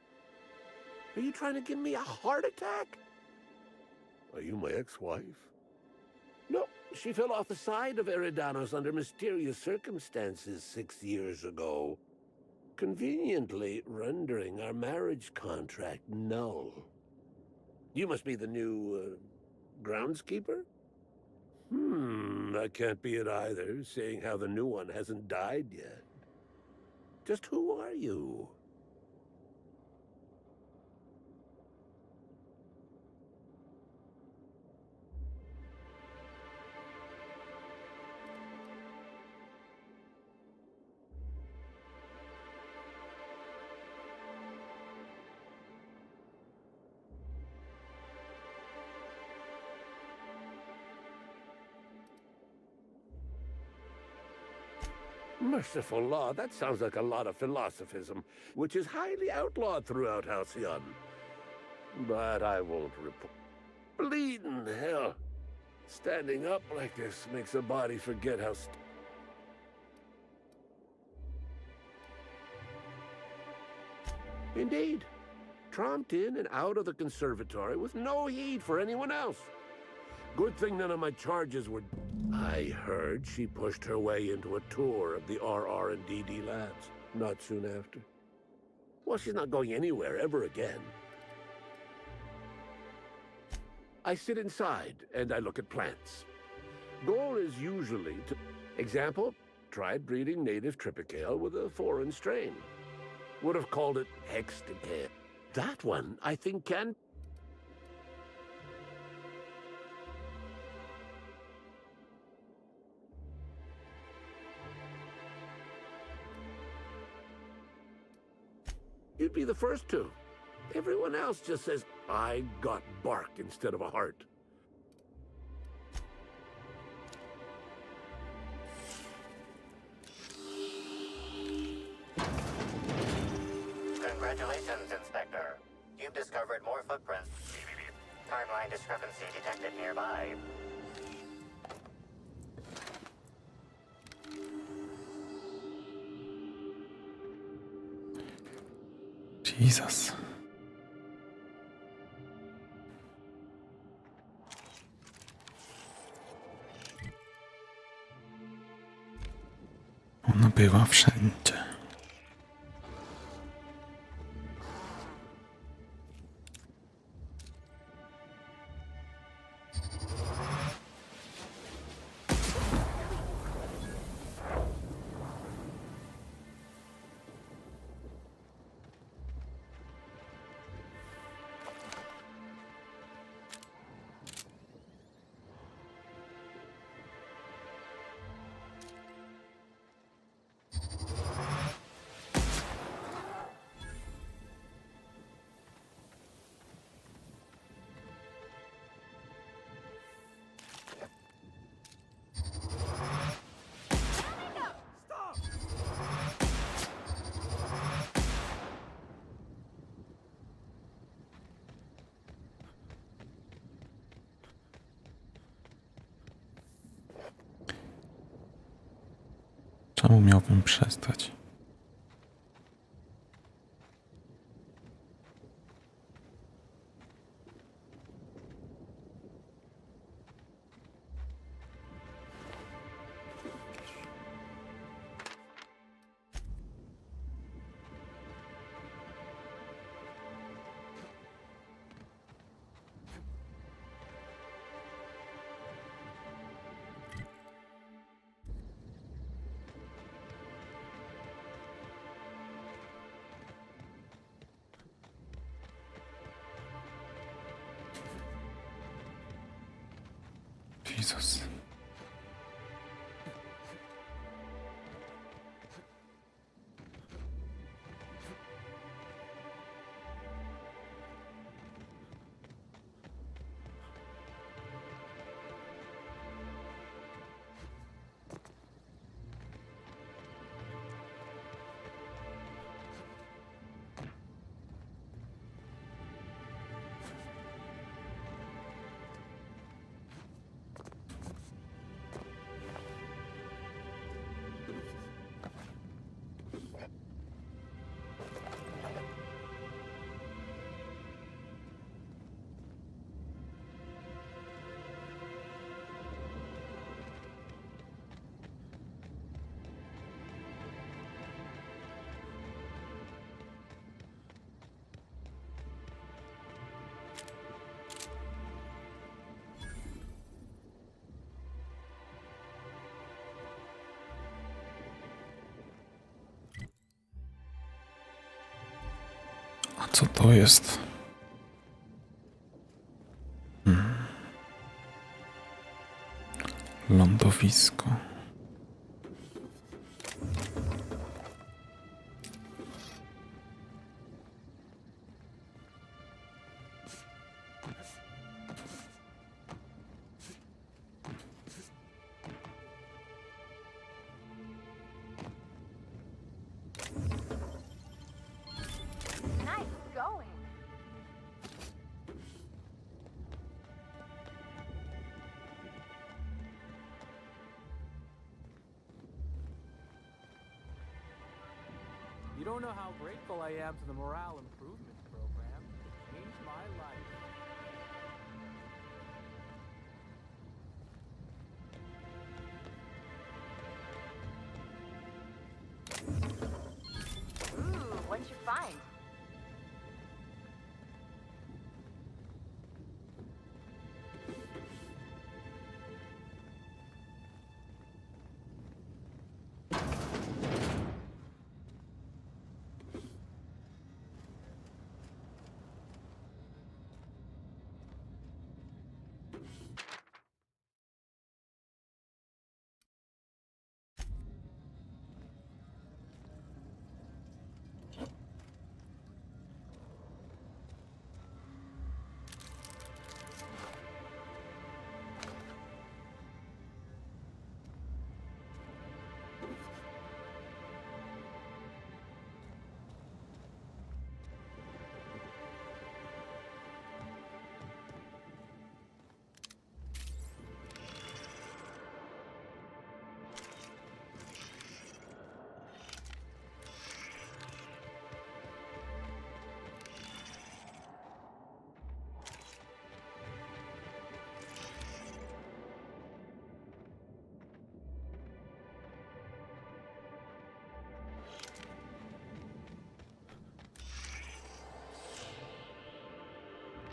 Are you trying to give me a heart attack? Are you my ex-wife? No, she fell off the side of Eridanos under mysterious circumstances 6 years ago, conveniently rendering our marriage contract null. You must be the new, groundskeeper? That can't be it either, seeing how the new one hasn't died yet. Just who are you? Merciful law, that sounds like a lot of philosophism, which is highly outlawed throughout Halcyon. But I won't report. Bleeding hell. Standing up like this makes a body forget how... Indeed. Tromped in and out of the conservatory with no heed for anyone else. Good thing none of my charges were... I heard she pushed her way into a tour of the RR&DD labs, not soon after. Well, she's not going anywhere ever again. I sit inside and I look at plants. Goal is usually to... Example, tried breeding native Tripicale with a foreign strain. Would have called it Hexticale. That one, I think, can... You'd be the first to. Everyone else just says, I got bark instead of a heart. Congratulations, Inspector. You've discovered more footprints. Timeline discrepancy detected nearby. Jesus. Ona bywa wszędzie. Czemu miałbym przestać? Jezus. A co to jest? Lądowisko. You don't know how grateful I am to the morale improvement program. It changed my life. Ooh, what'd you find?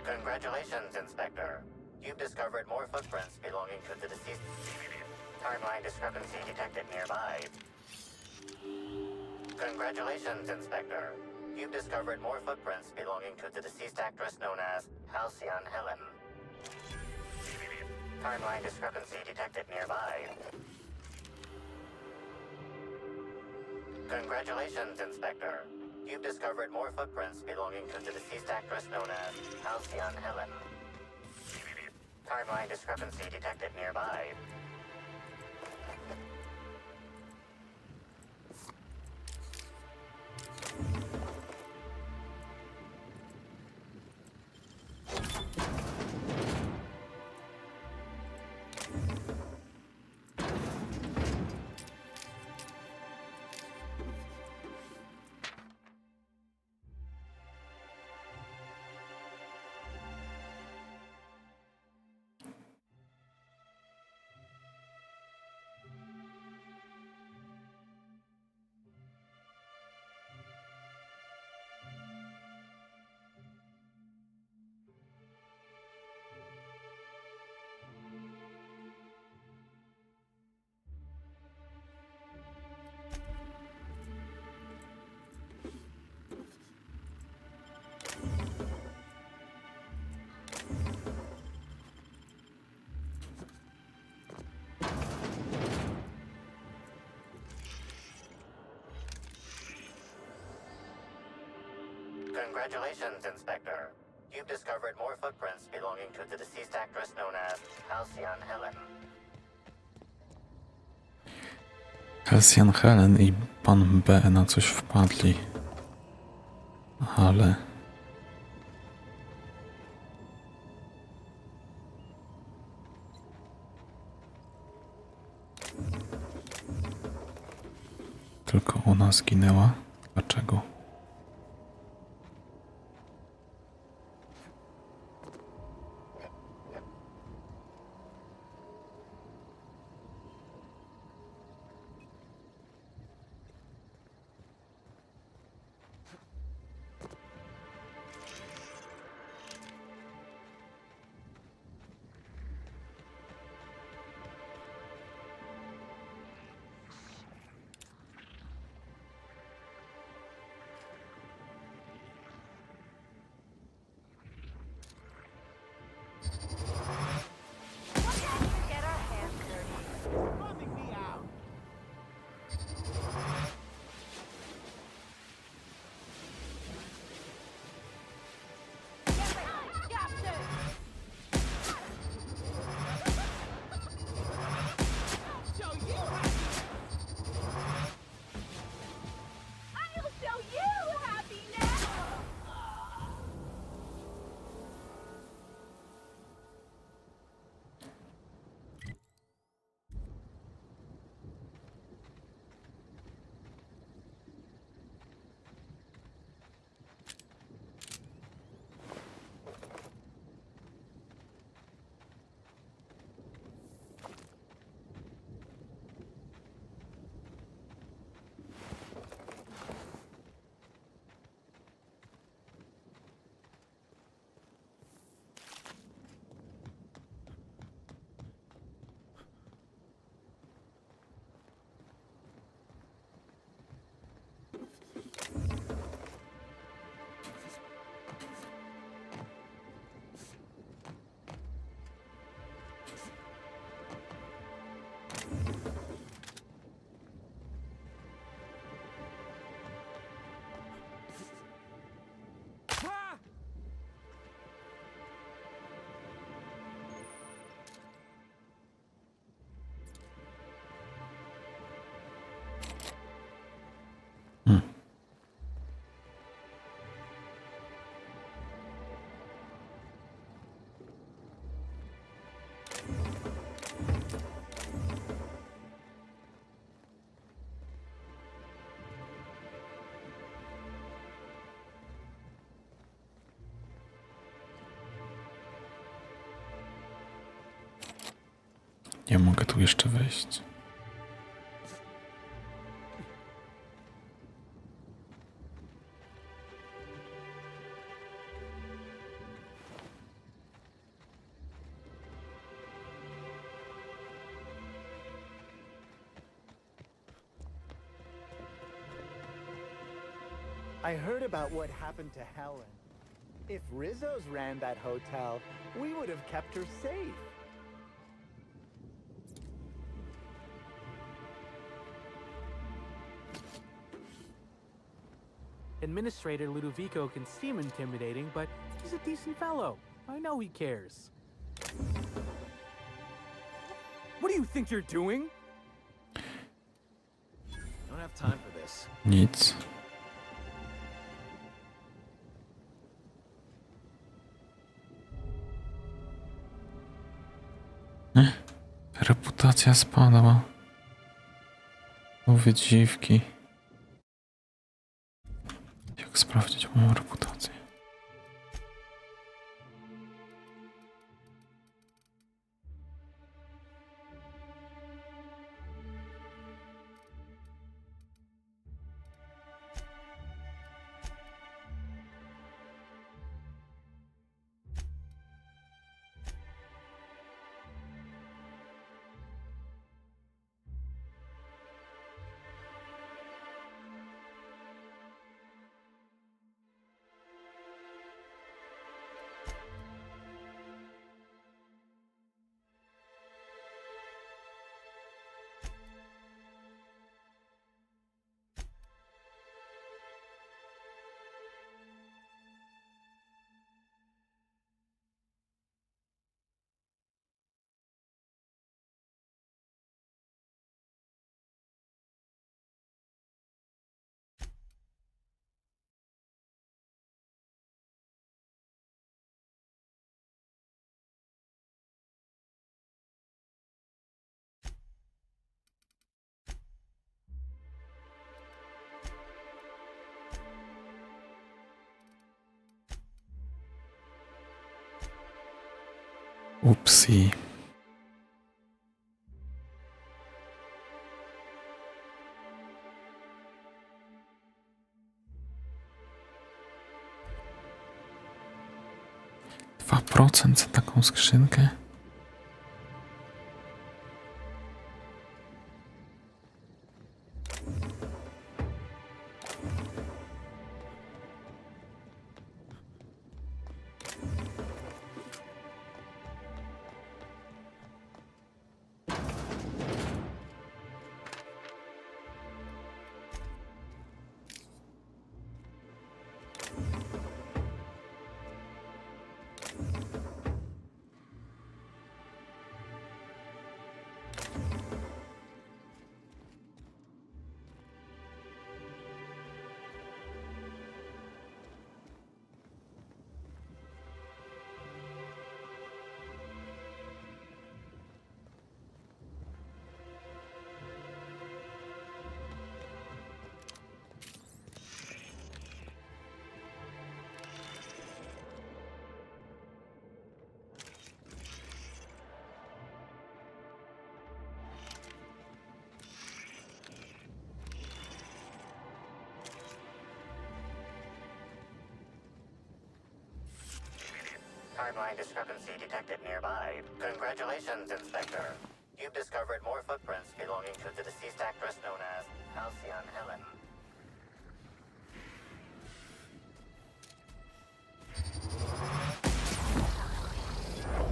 Congratulations, Inspector. You've discovered more footprints belonging to the deceased. Timeline discrepancy detected nearby. Congratulations, Inspector. You've discovered more footprints belonging to the deceased actress known as Halcyon Helen. Timeline discrepancy detected nearby. Congratulations, Inspector. You've discovered more footprints belonging to the deceased actress known as Halcyon Helen. Timeline discrepancy detected nearby. Congratulations, Inspector. You've discovered more footprints belonging to the deceased actress known as Halcyon Helen. Halcyon Helen i pan B na coś wpadli. Ale... Tylko ona zginęła? Dlaczego? Nie mogę tu jeszcze wejść. I heard about what happened to Helen. If Rizzo's ran that hotel, we would have kept her safe. Administrator Ludovico can seem intimidating, but he's a decent fellow. I know he cares. What do you think you're doing? Don't have time for this. Nic. Reputacja spadła. Mówię dziwki. Jak sprawdzić moją reputację? Upsi. $2 za taką skrzynkę? Timeline discrepancy detected nearby. Congratulations, Inspector. You've discovered more footprints belonging to the deceased actress known as Halcyon Helen.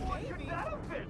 Look at that outfit!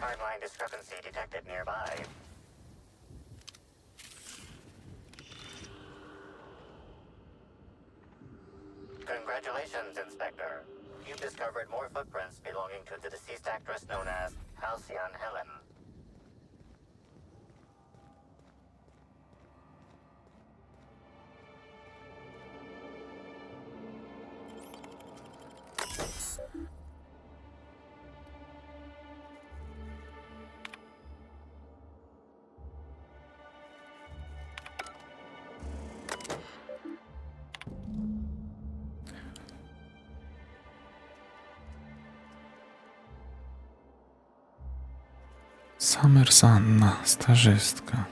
Timeline discrepancy detected nearby. Congratulations, Inspector. You've discovered more footprints belonging to the deceased actress known as Halcyon Helen. Summers Anna, stażystka.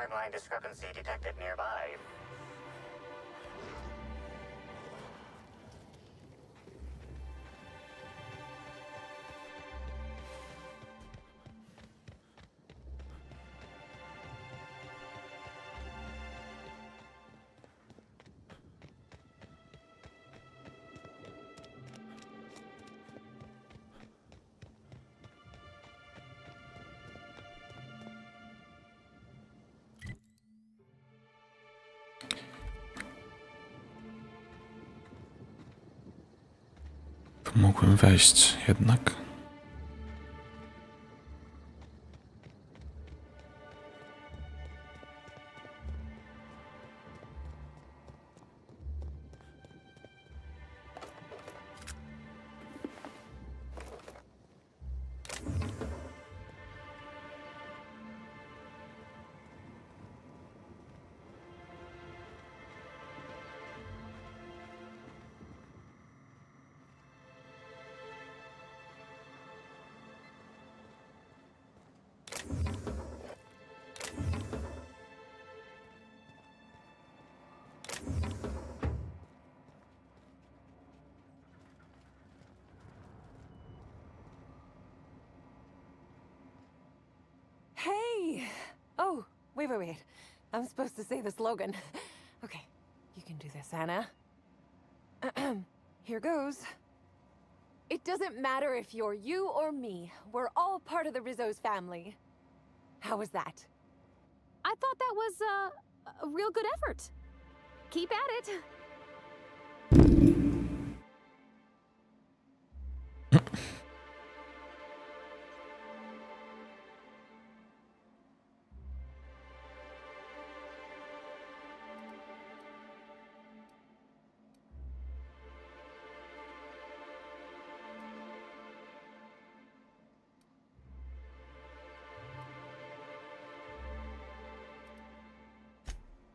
timeline discrepancy detected nearby. Tu mogłem wejść jednak. Hey! Oh, wait. I'm supposed to say the slogan. Okay, you can do this, Anna. Here goes. It doesn't matter if you're you or me. We're all part of the Rizzo's family. How was that? I thought that was a real good effort. Keep at it.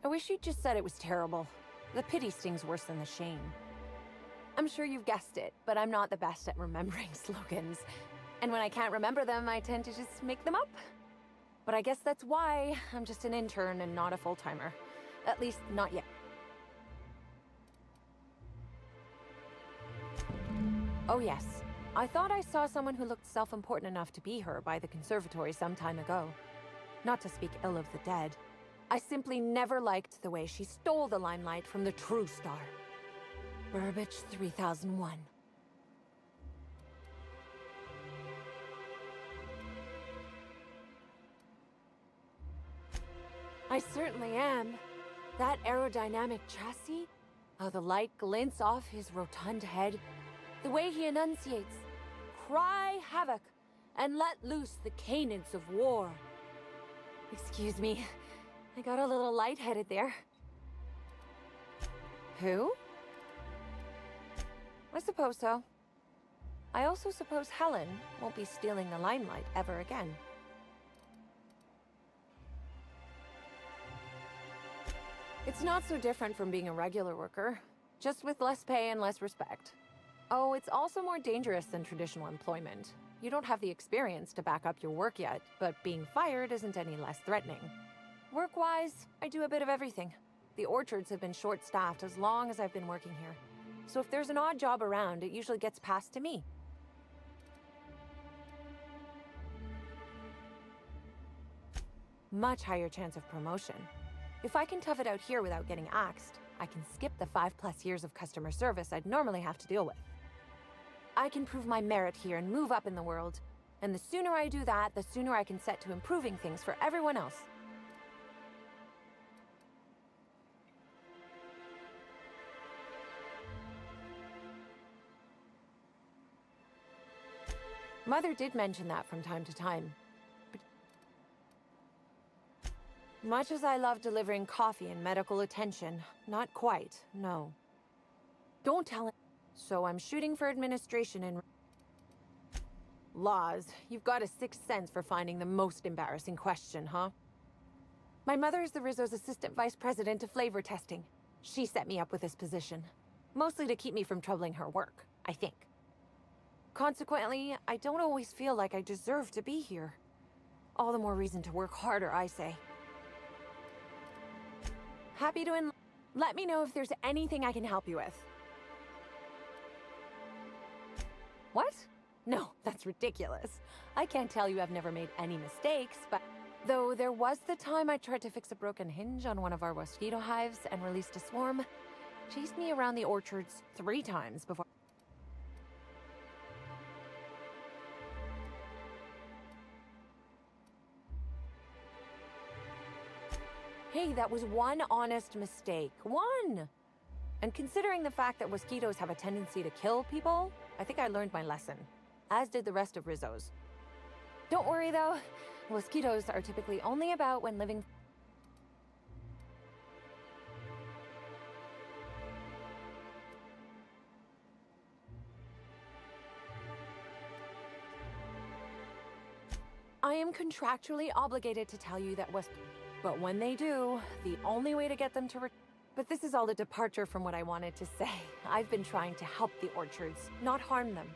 I wish you'd just said it was terrible. The pity stings worse than the shame. I'm sure you've guessed it, but I'm not the best at remembering slogans. And when I can't remember them, I tend to just make them up. But I guess that's why I'm just an intern and not a full-timer. At least, not yet. Oh yes, I thought I saw someone who looked self-important enough to be her by the conservatory some time ago. Not to speak ill of the dead. I simply never liked the way she stole the limelight from the true star. Burbage 3001. I certainly am. That aerodynamic chassis, how the light glints off his rotund head, the way he enunciates, cry havoc, and let loose the cadence of war. Excuse me, I got a little lightheaded there. Who? I suppose so. I also suppose Helen won't be stealing the limelight ever again. It's not so different from being a regular worker, just with less pay and less respect. Oh, it's also more dangerous than traditional employment. You don't have the experience to back up your work yet, but being fired isn't any less threatening. Work-wise, I do a bit of everything. The orchards have been short-staffed as long as I've been working here. So if there's an odd job around, it usually gets passed to me. Much higher chance of promotion. If I can tough it out here without getting axed, I can skip the 5+ years of customer service I'd normally have to deal with. I can prove my merit here and move up in the world. And the sooner I do that, the sooner I can set to improving things for everyone else. Mother did mention that from time to time. But much as I love delivering coffee and medical attention, not quite, no. Don't tell him. So I'm shooting for administration and... Laws, you've got a sixth sense for finding the most embarrassing question, huh? My mother is the Rizzo's assistant vice president of flavor testing. She set me up with this position. Mostly to keep me from troubling her work, I think. Consequently, I don't always feel like I deserve to be here. All the more reason to work harder, I say. Happy to let me know if there's anything I can help you with. What? No, that's ridiculous. I can't tell you I've never made any mistakes, but... Though there was the time I tried to fix a broken hinge on one of our mosquito hives and released a swarm. Chased me around the orchards 3 times before... Hey, that was one honest mistake. One! And considering the fact that mosquitoes have a tendency to kill people, I think I learned my lesson. As did the rest of Rizzo's. Don't worry though, mosquitoes are typically only about when living... I am contractually obligated to tell you that But when they do, the only way to get them to But this is all a departure from what I wanted to say. I've been trying to help the orchards, not harm them.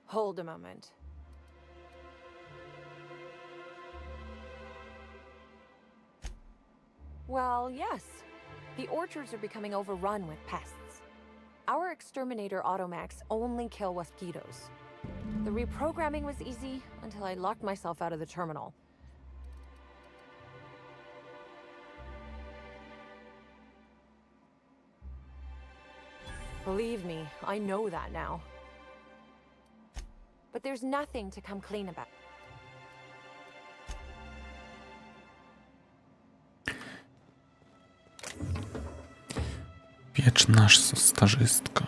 Hold a moment. Well, yes. The orchards are becoming overrun with pests. Our exterminator automax only kill mosquitoes. The reprogramming was easy until I locked myself out of the terminal. Believe me, I know that now. But there's nothing to come clean about. Wieczna starzystka.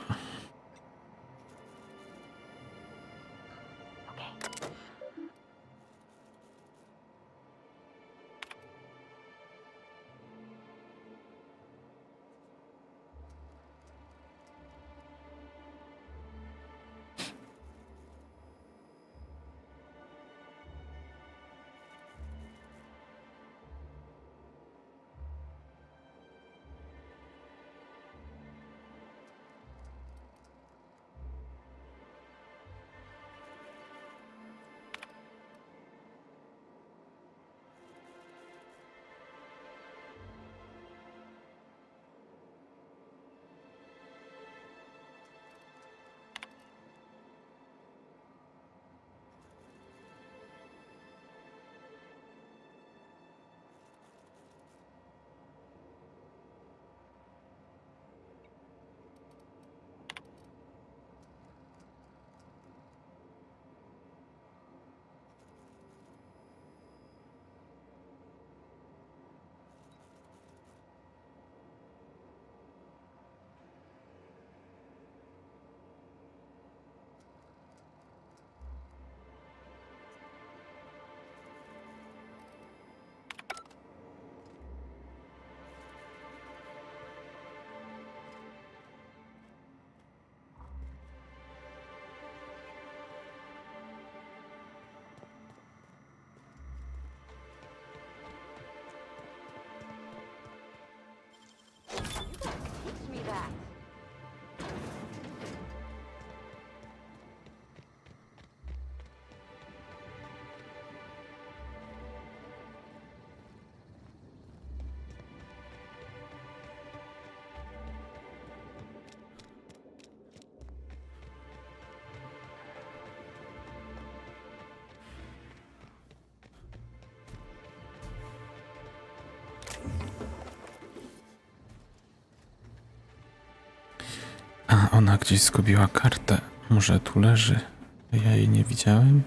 Teach me that. A ona gdzieś zgubiła kartę. Może tu leży. Ja jej nie widziałem?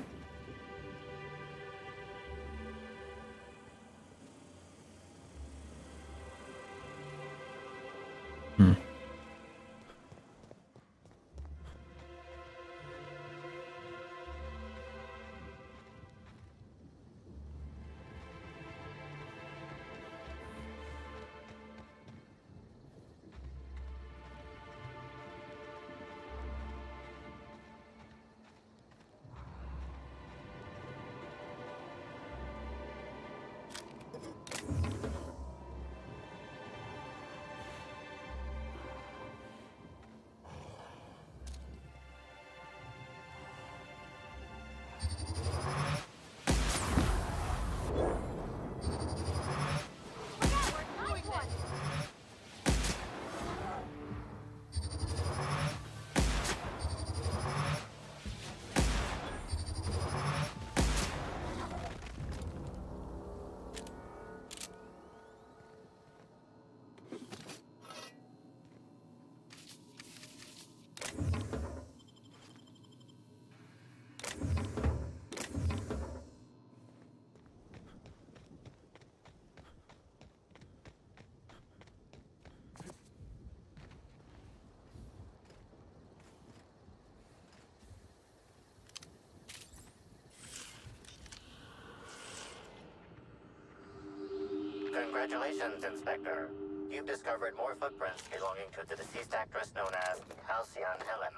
Congratulations, Inspector. You've discovered more footprints belonging to the deceased actress known as Halcyon Helen.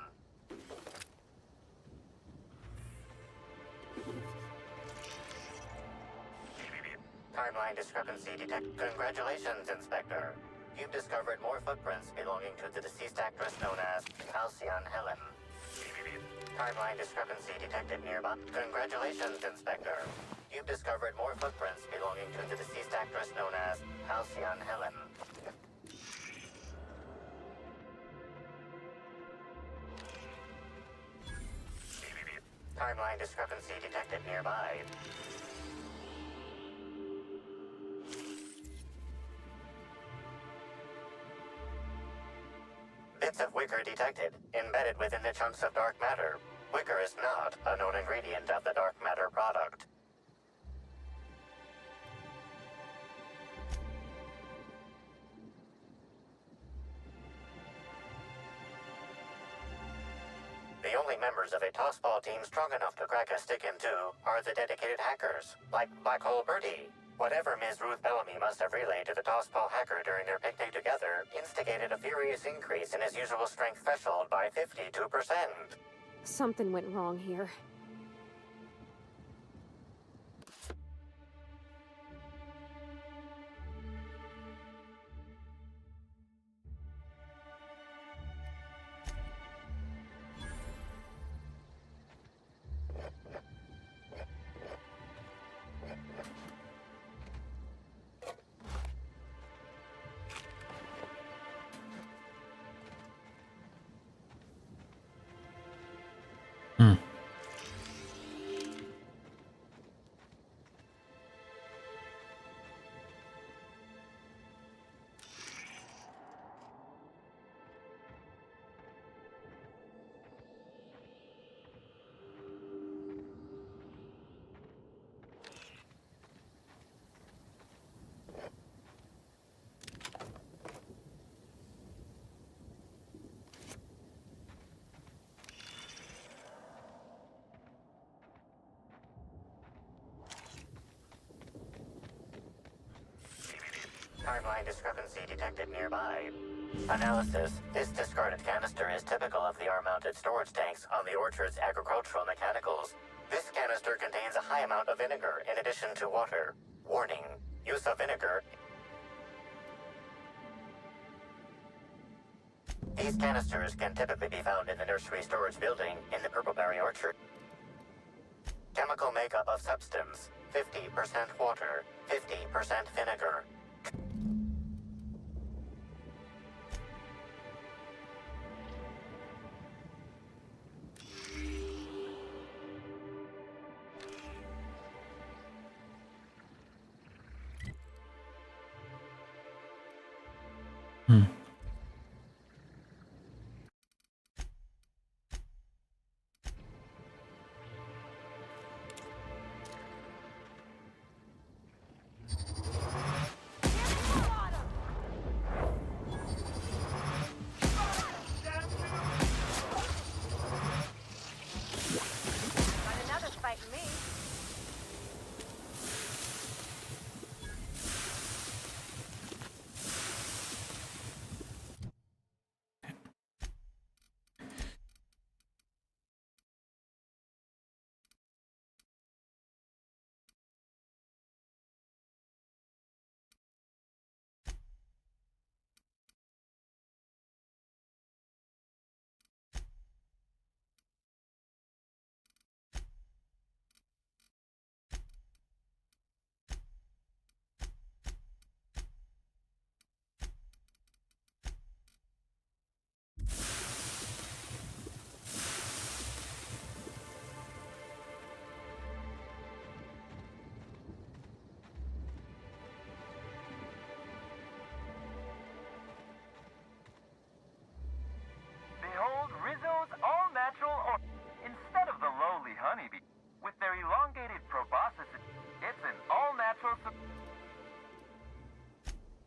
Timeline discrepancy detect. Congratulations, Inspector. You've discovered more footprints belonging to the deceased actress known as Halcyon Helen. Timeline discrepancy detected nearby. Congratulations, Inspector. You've discovered more footprints belonging to the deceased actress known as Halcyon Helen. Timeline discrepancy detected nearby. Bits of wicker detected, embedded within the chunks of dark matter. Wicker is not a known ingredient of the dark matter product. The only members of a tossball team strong enough to crack a stick in two are the dedicated hackers, like Black Hole Birdie. Whatever Ms. Ruth Bellamy must have relayed to the tossball hacker during their picnic together instigated a furious increase in his usual strength threshold by 52%. Something went wrong here. Timeline discrepancy detected nearby. Analysis. This discarded canister is typical of the R-mounted storage tanks on the orchard's agricultural mechanicals. This canister contains a high amount of vinegar in addition to water. Warning. Use of vinegar. These canisters can typically be found in the nursery storage building in the Purpleberry Orchard. Chemical makeup of substance. 50% water, 50% vinegar. Behold Rizzo's all-natural instead of the lowly honeybee. With their elongated proboscis, it's an all-natural...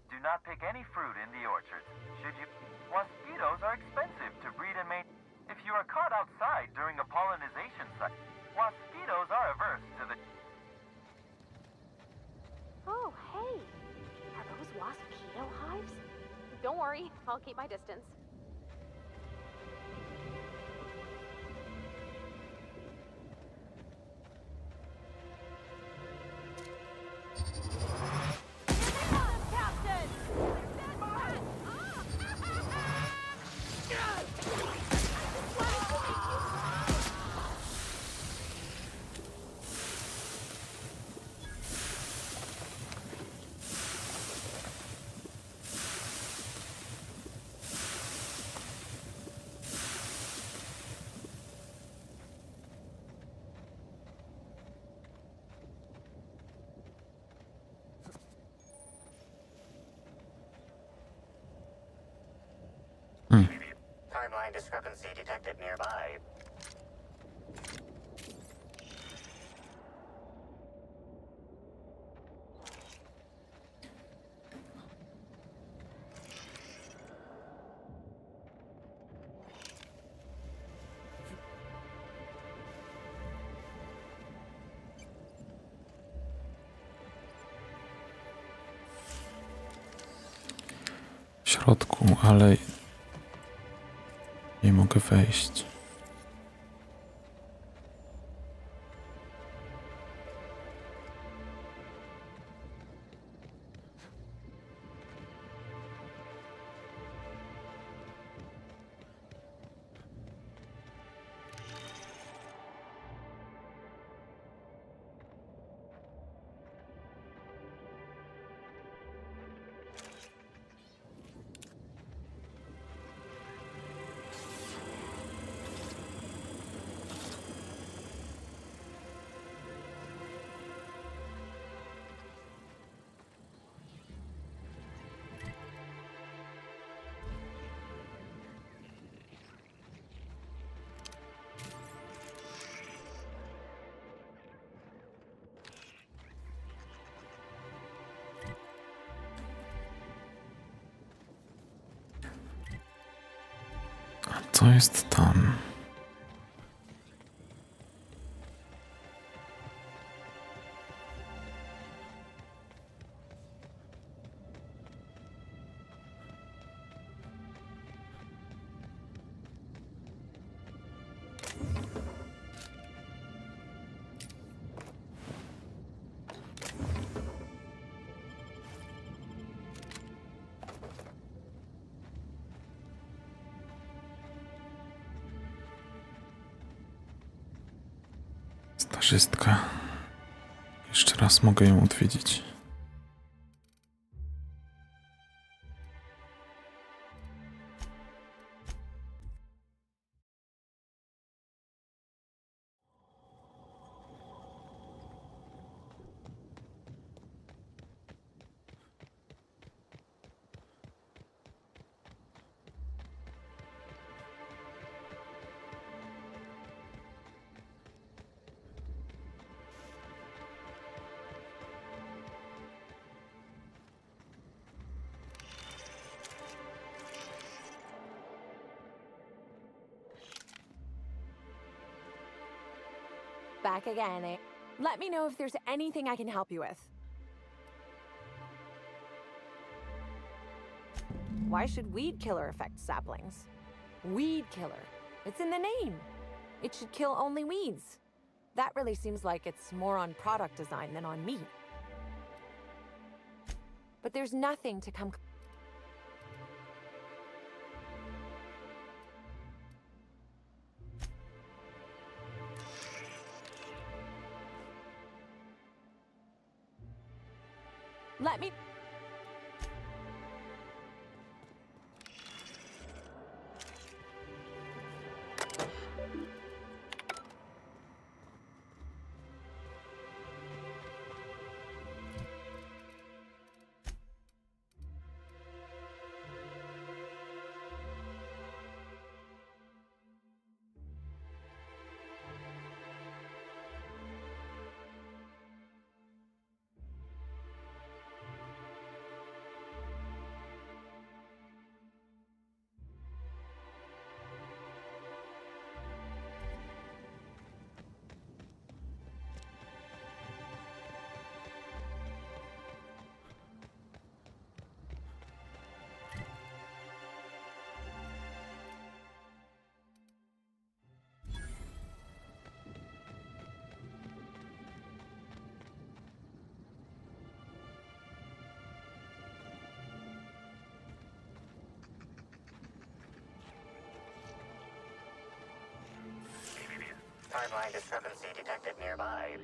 Do not pick any fruit in the orchards. Should you... Mosquitoes are expensive to breed and maintain. If you are caught outside during a pollinization cycle, mosquitoes are averse to the... Oh, hey. Our Wasp-keto hives? Don't worry, I'll keep my distance. Timeline discrepancy detected nearby. W środku, ale nie mogę wejść. Co jest tam? Starzystka. Jeszcze raz mogę ją odwiedzić. Back again, eh? Let me know if there's anything I can help you with. Why should weed killer affect saplings? Weed killer. It's in the name. It should kill only weeds. That really seems like it's more on product design than on me. But there's nothing to come... Let me... timeline discrepancy detected nearby.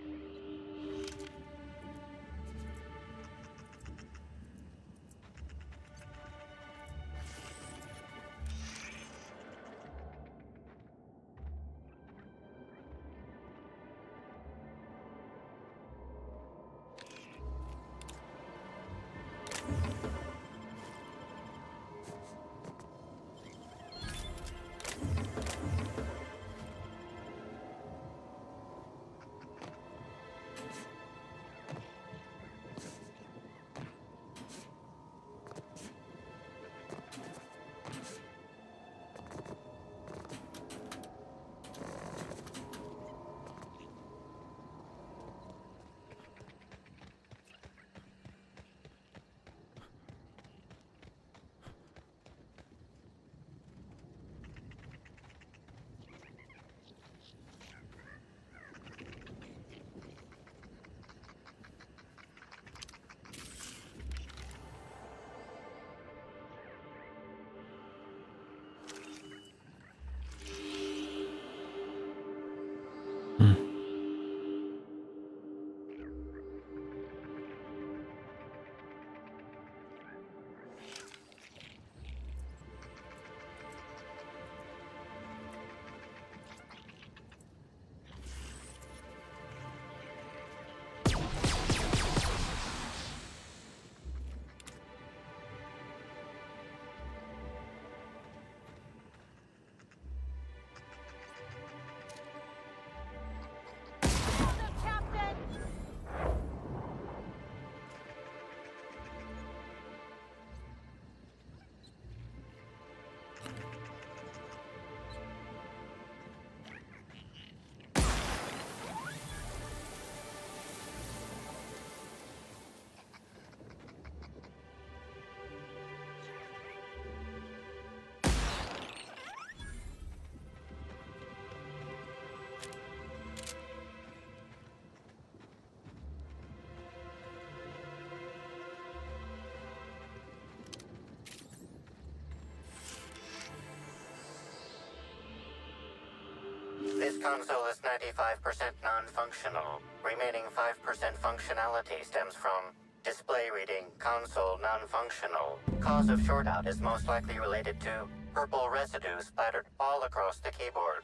This console is 95% non-functional. Remaining 5% functionality stems from display reading console non-functional. Cause of shortout is most likely related to purple residue splattered all across the keyboard.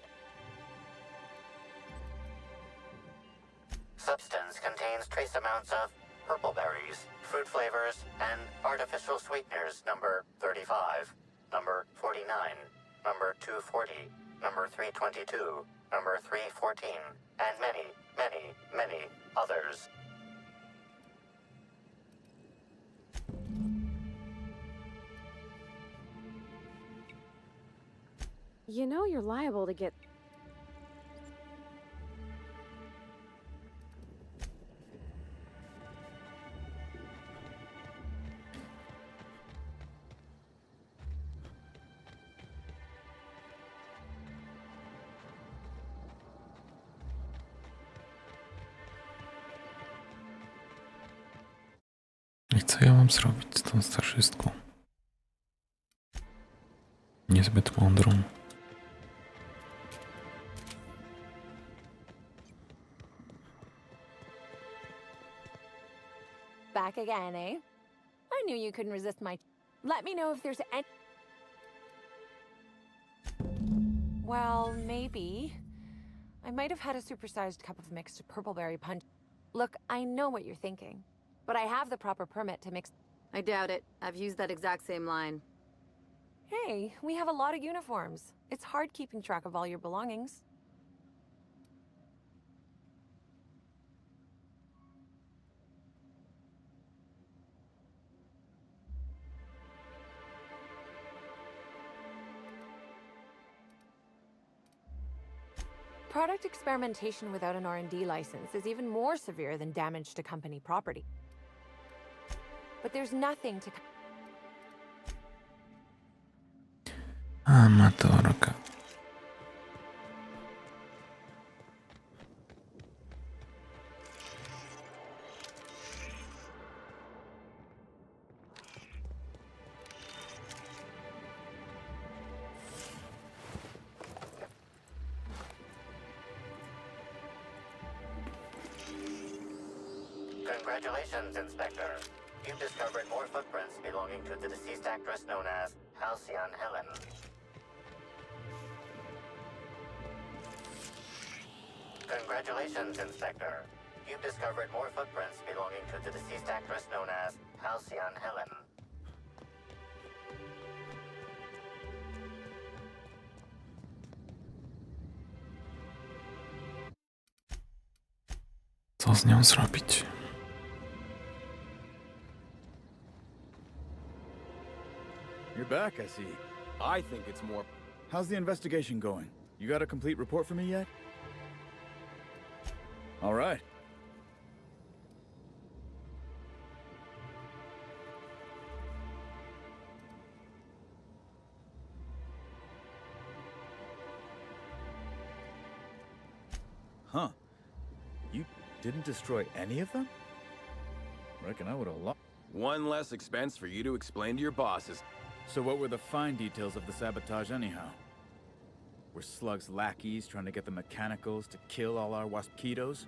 Substance contains trace amounts of purple berries, fruit flavors, and artificial sweeteners number 35, number 49, number 240, number 322, number 314, and many, many, many others. You know you're liable to get... I co ja mam zrobić z tą starzystką? Niezbyt mądrą. Back again, eh? I knew you couldn't resist my... Let me know if there's any... Well, maybe. I might have had a supersized cup of mixed purpleberry punch. Look, I know what you're thinking, but I have the proper permit to mix... I doubt it. I've used that exact same line. Hey, we have a lot of uniforms. It's hard keeping track of all your belongings. Product experimentation without an R&D license is even more severe than damage to company property. But there's nothing to... Amatorka. Congratulations, Inspector. You've discovered more footprints belonging to the deceased actress known as Halcyon Helen. Congratulations, Inspector. You've discovered more footprints belonging to the deceased actress known as Halcyon Helen. Co z nią zrobić? You're back, I see. I think it's more... How's the investigation going? You got a complete report for me yet? All right. Huh. You didn't destroy any of them? Reckon I would have lost. One less expense for you to explain to your bosses. So what were the fine details of the sabotage anyhow? Were Slug's lackeys trying to get the mechanicals to kill all our waspitos?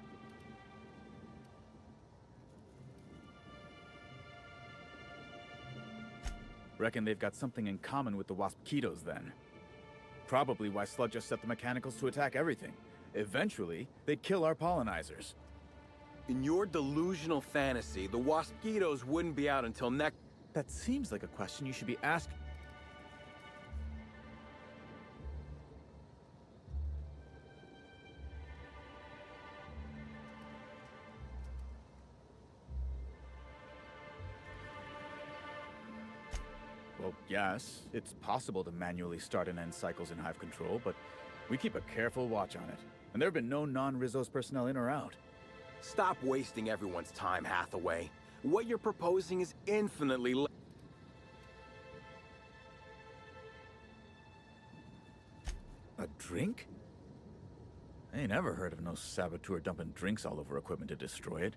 Reckon they've got something in common with the waspitos then. Probably why Slug just set the mechanicals to attack everything. Eventually, they'd kill our pollinizers. In your delusional fantasy, the waspitos wouldn't be out until next... That seems like a question you should be asking. Well, yes, it's possible to manually start and end cycles in Hive Control, but we keep a careful watch on it. And there have been no non-Rizzo's personnel in or out. Stop wasting everyone's time, Hathaway. What you're proposing is infinitely A drink? I ain't ever heard of no saboteur dumping drinks all over equipment to destroy it.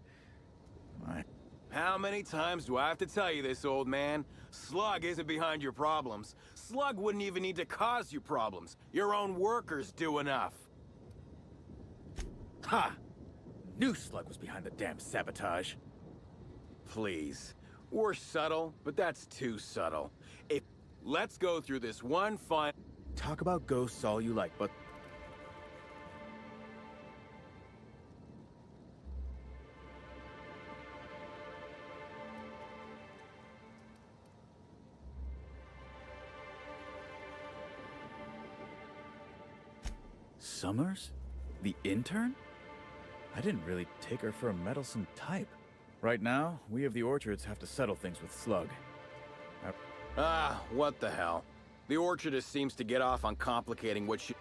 How many times do I have to tell you this, old man? Slug isn't behind your problems. Slug wouldn't even need to cause you problems. Your own workers do enough. Ha! Knew Slug was behind the damn sabotage. Please. We're subtle, but that's too subtle. Let's go through this one fine... Talk about ghosts all you like, but... Summers? The intern? I didn't really take her for a meddlesome type. Right now, we of the Orchards have to settle things with Slug. What the hell. The Orchardist seems to get off on complicating what she...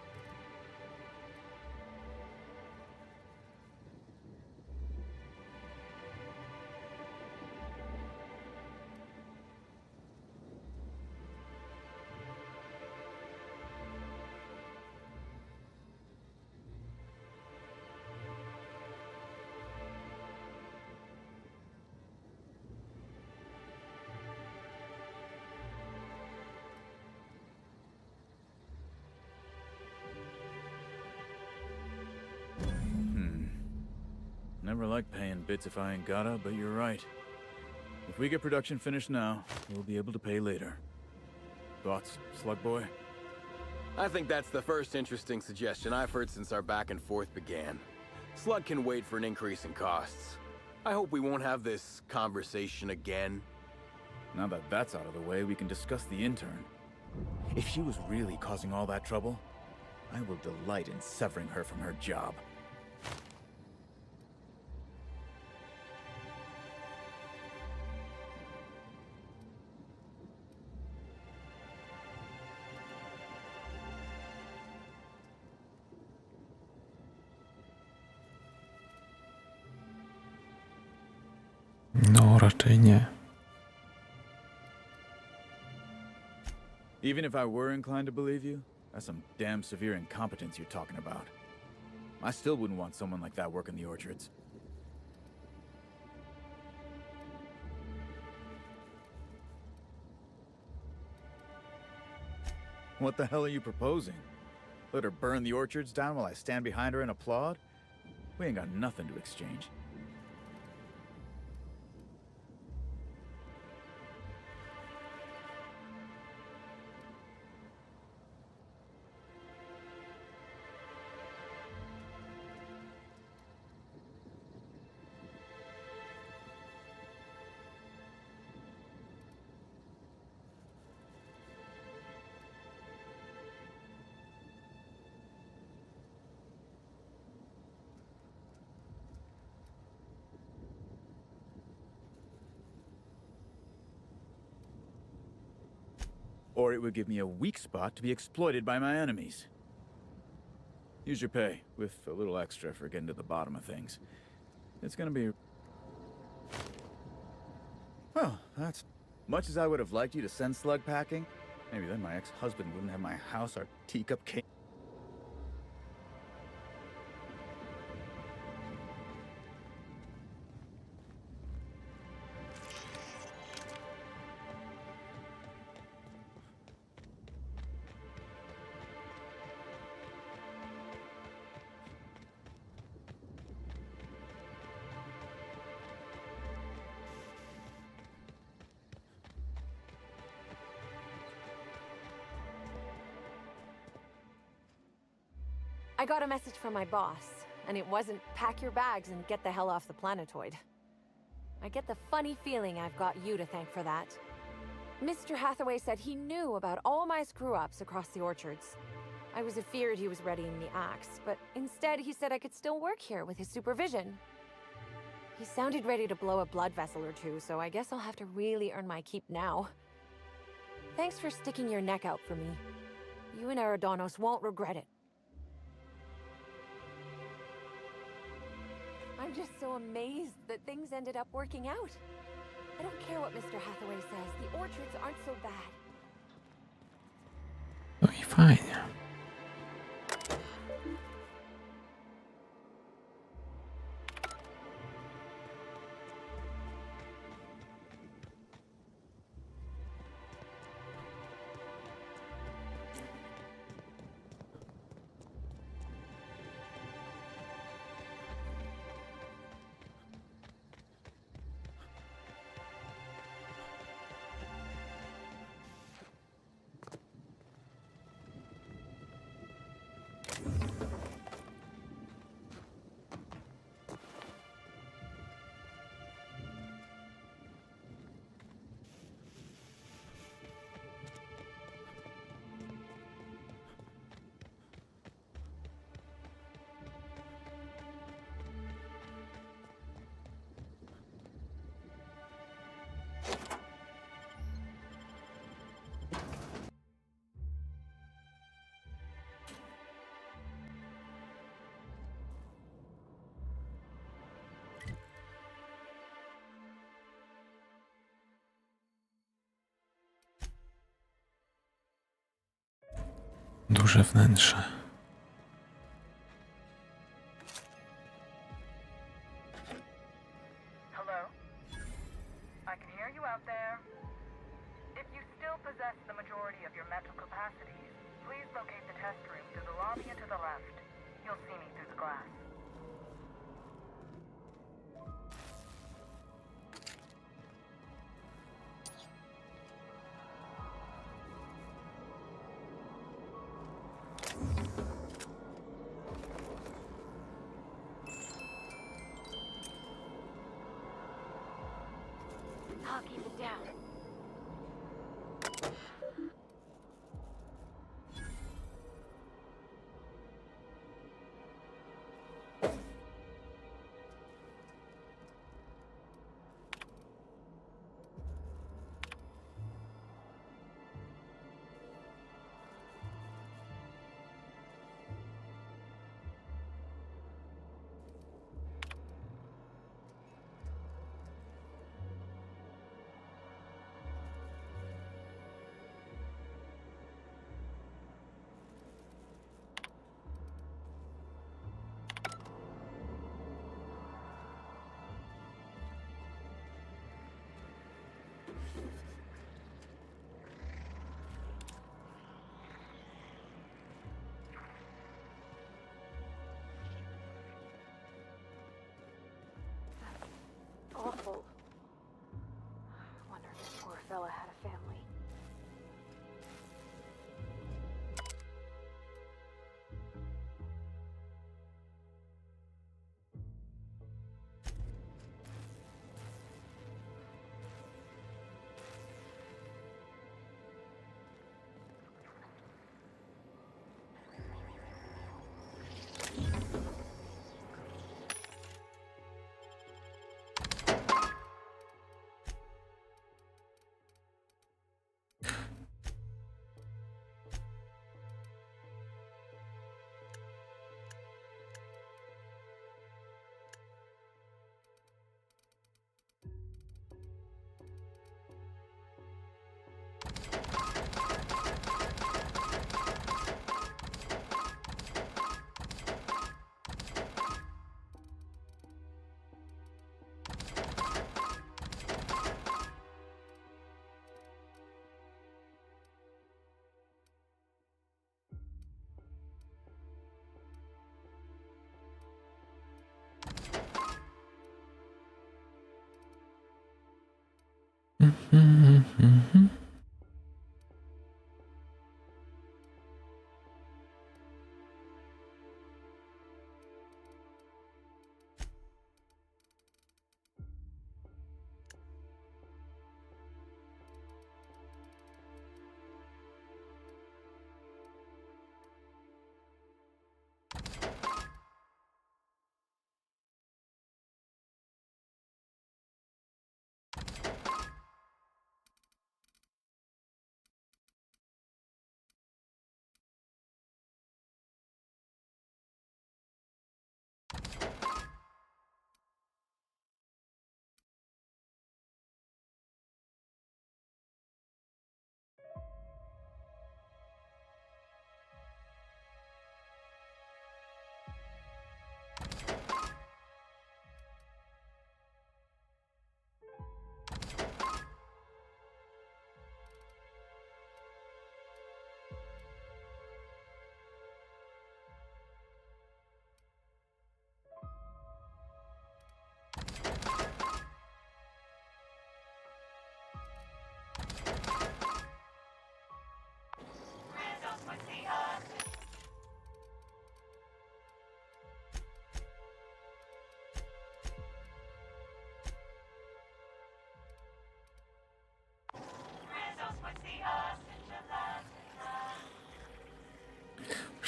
Never like paying bits if I ain't gotta, but you're right. If we get production finished now, we'll be able to pay later. Thoughts, Slug Boy? I think that's the first interesting suggestion I've heard since our back and forth began. Slug can wait for an increase in costs. I hope we won't have this conversation again. Now that that's out of the way, we can discuss the intern. If she was really causing all that trouble, I will delight in severing her from her job. No, raczej nie. Even if I were inclined to believe you, that's some damn severe incompetence you're talking about. I still wouldn't want someone like that working the Orchards. What the hell are you proposing? Let her burn the Orchards down while I stand behind her and applaud? We ain't got nothing to exchange. or it would give me a weak spot to be exploited by my enemies. Use your pay, with a little extra for getting to the bottom of things. It's gonna be... Well, that's... Much as I would have liked you to send slug packing, maybe then my ex-husband wouldn't have my house or teacup cake. I got a message from my boss, and it wasn't pack your bags and get the hell off the planetoid. I get the funny feeling I've got you to thank for that. Mr. Hathaway said he knew about all my screw-ups across the orchards. I was afeared he was readying the axe, but instead he said I could still work here with his supervision. He sounded ready to blow a blood vessel or two, so I guess I'll have to really earn my keep now. Thanks for sticking your neck out for me. You and Eridanos won't regret it. I'm just so amazed that things ended up working out. I don't care what Mr. Hathaway says. The orchards aren't so bad. No i fajnie. Duże wnętrze. Hello? I can hear you out there. If you still possess the majority of your mental capacities, please locate the test room through the lobby and to the left. You'll see me through the glass. I'll keep it down. Awful. Wonder if this poor fella had a family.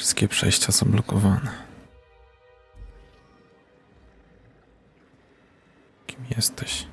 Wszystkie przejścia są blokowane. Kim jesteś?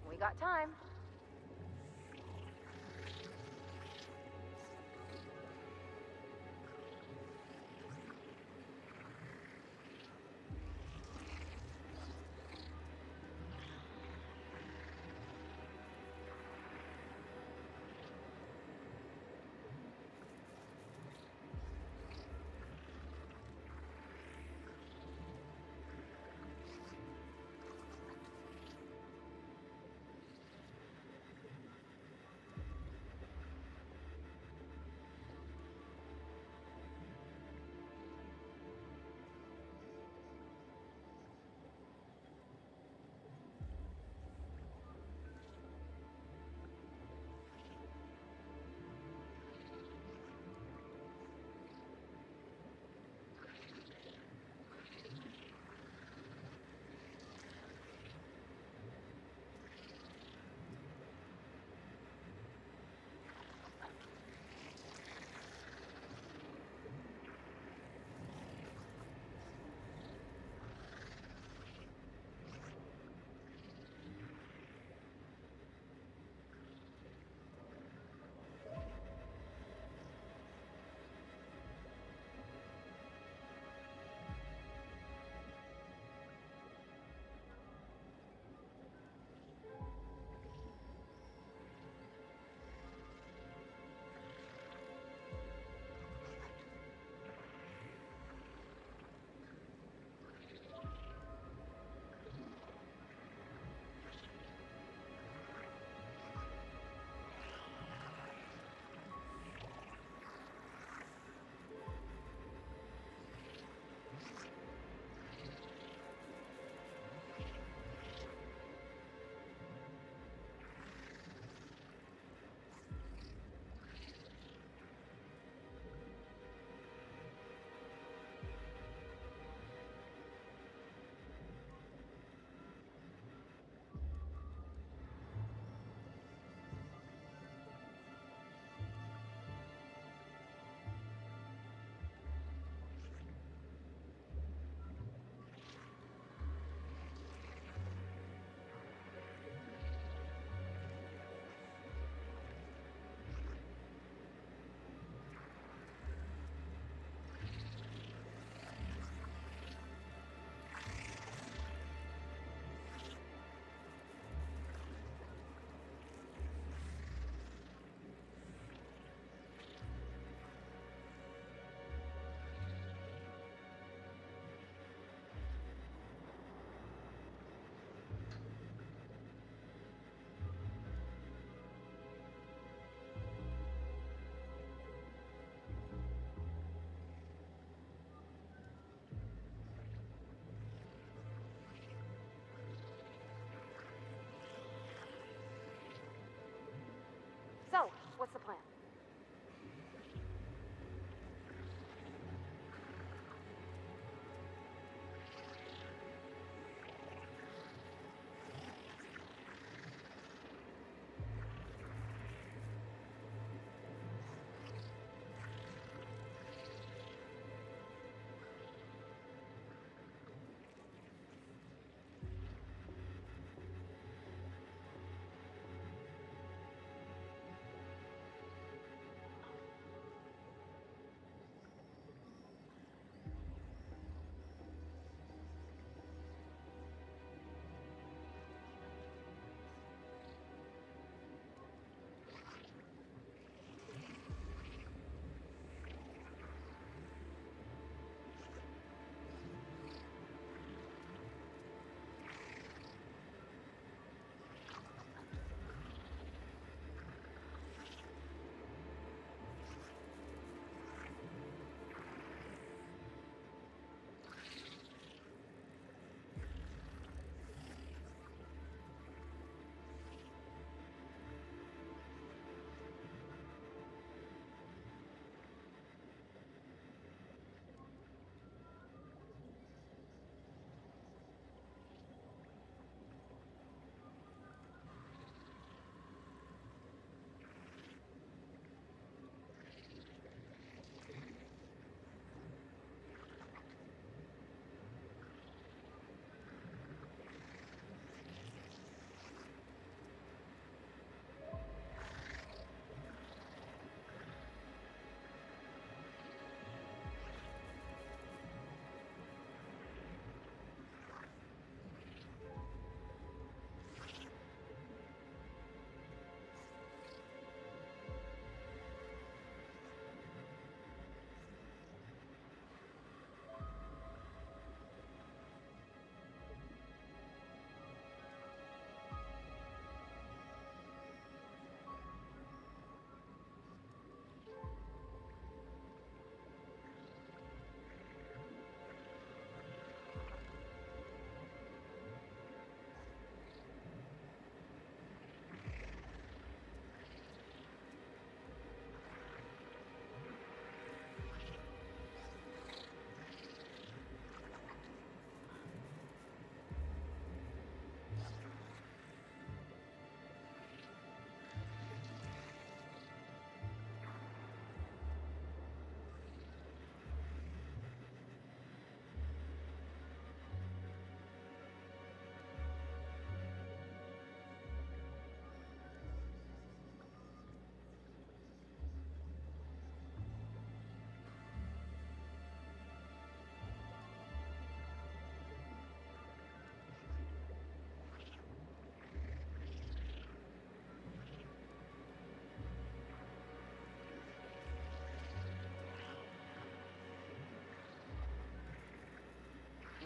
We got time.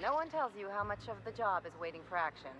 No one tells you how much of the job is waiting for action.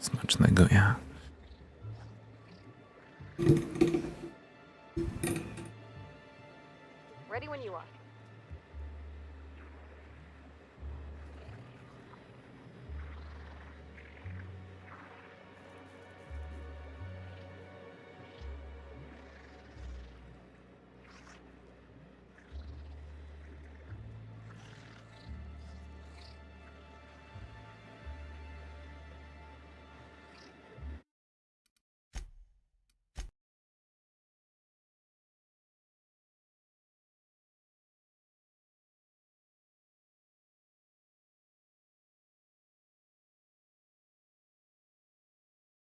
Smacznego ja.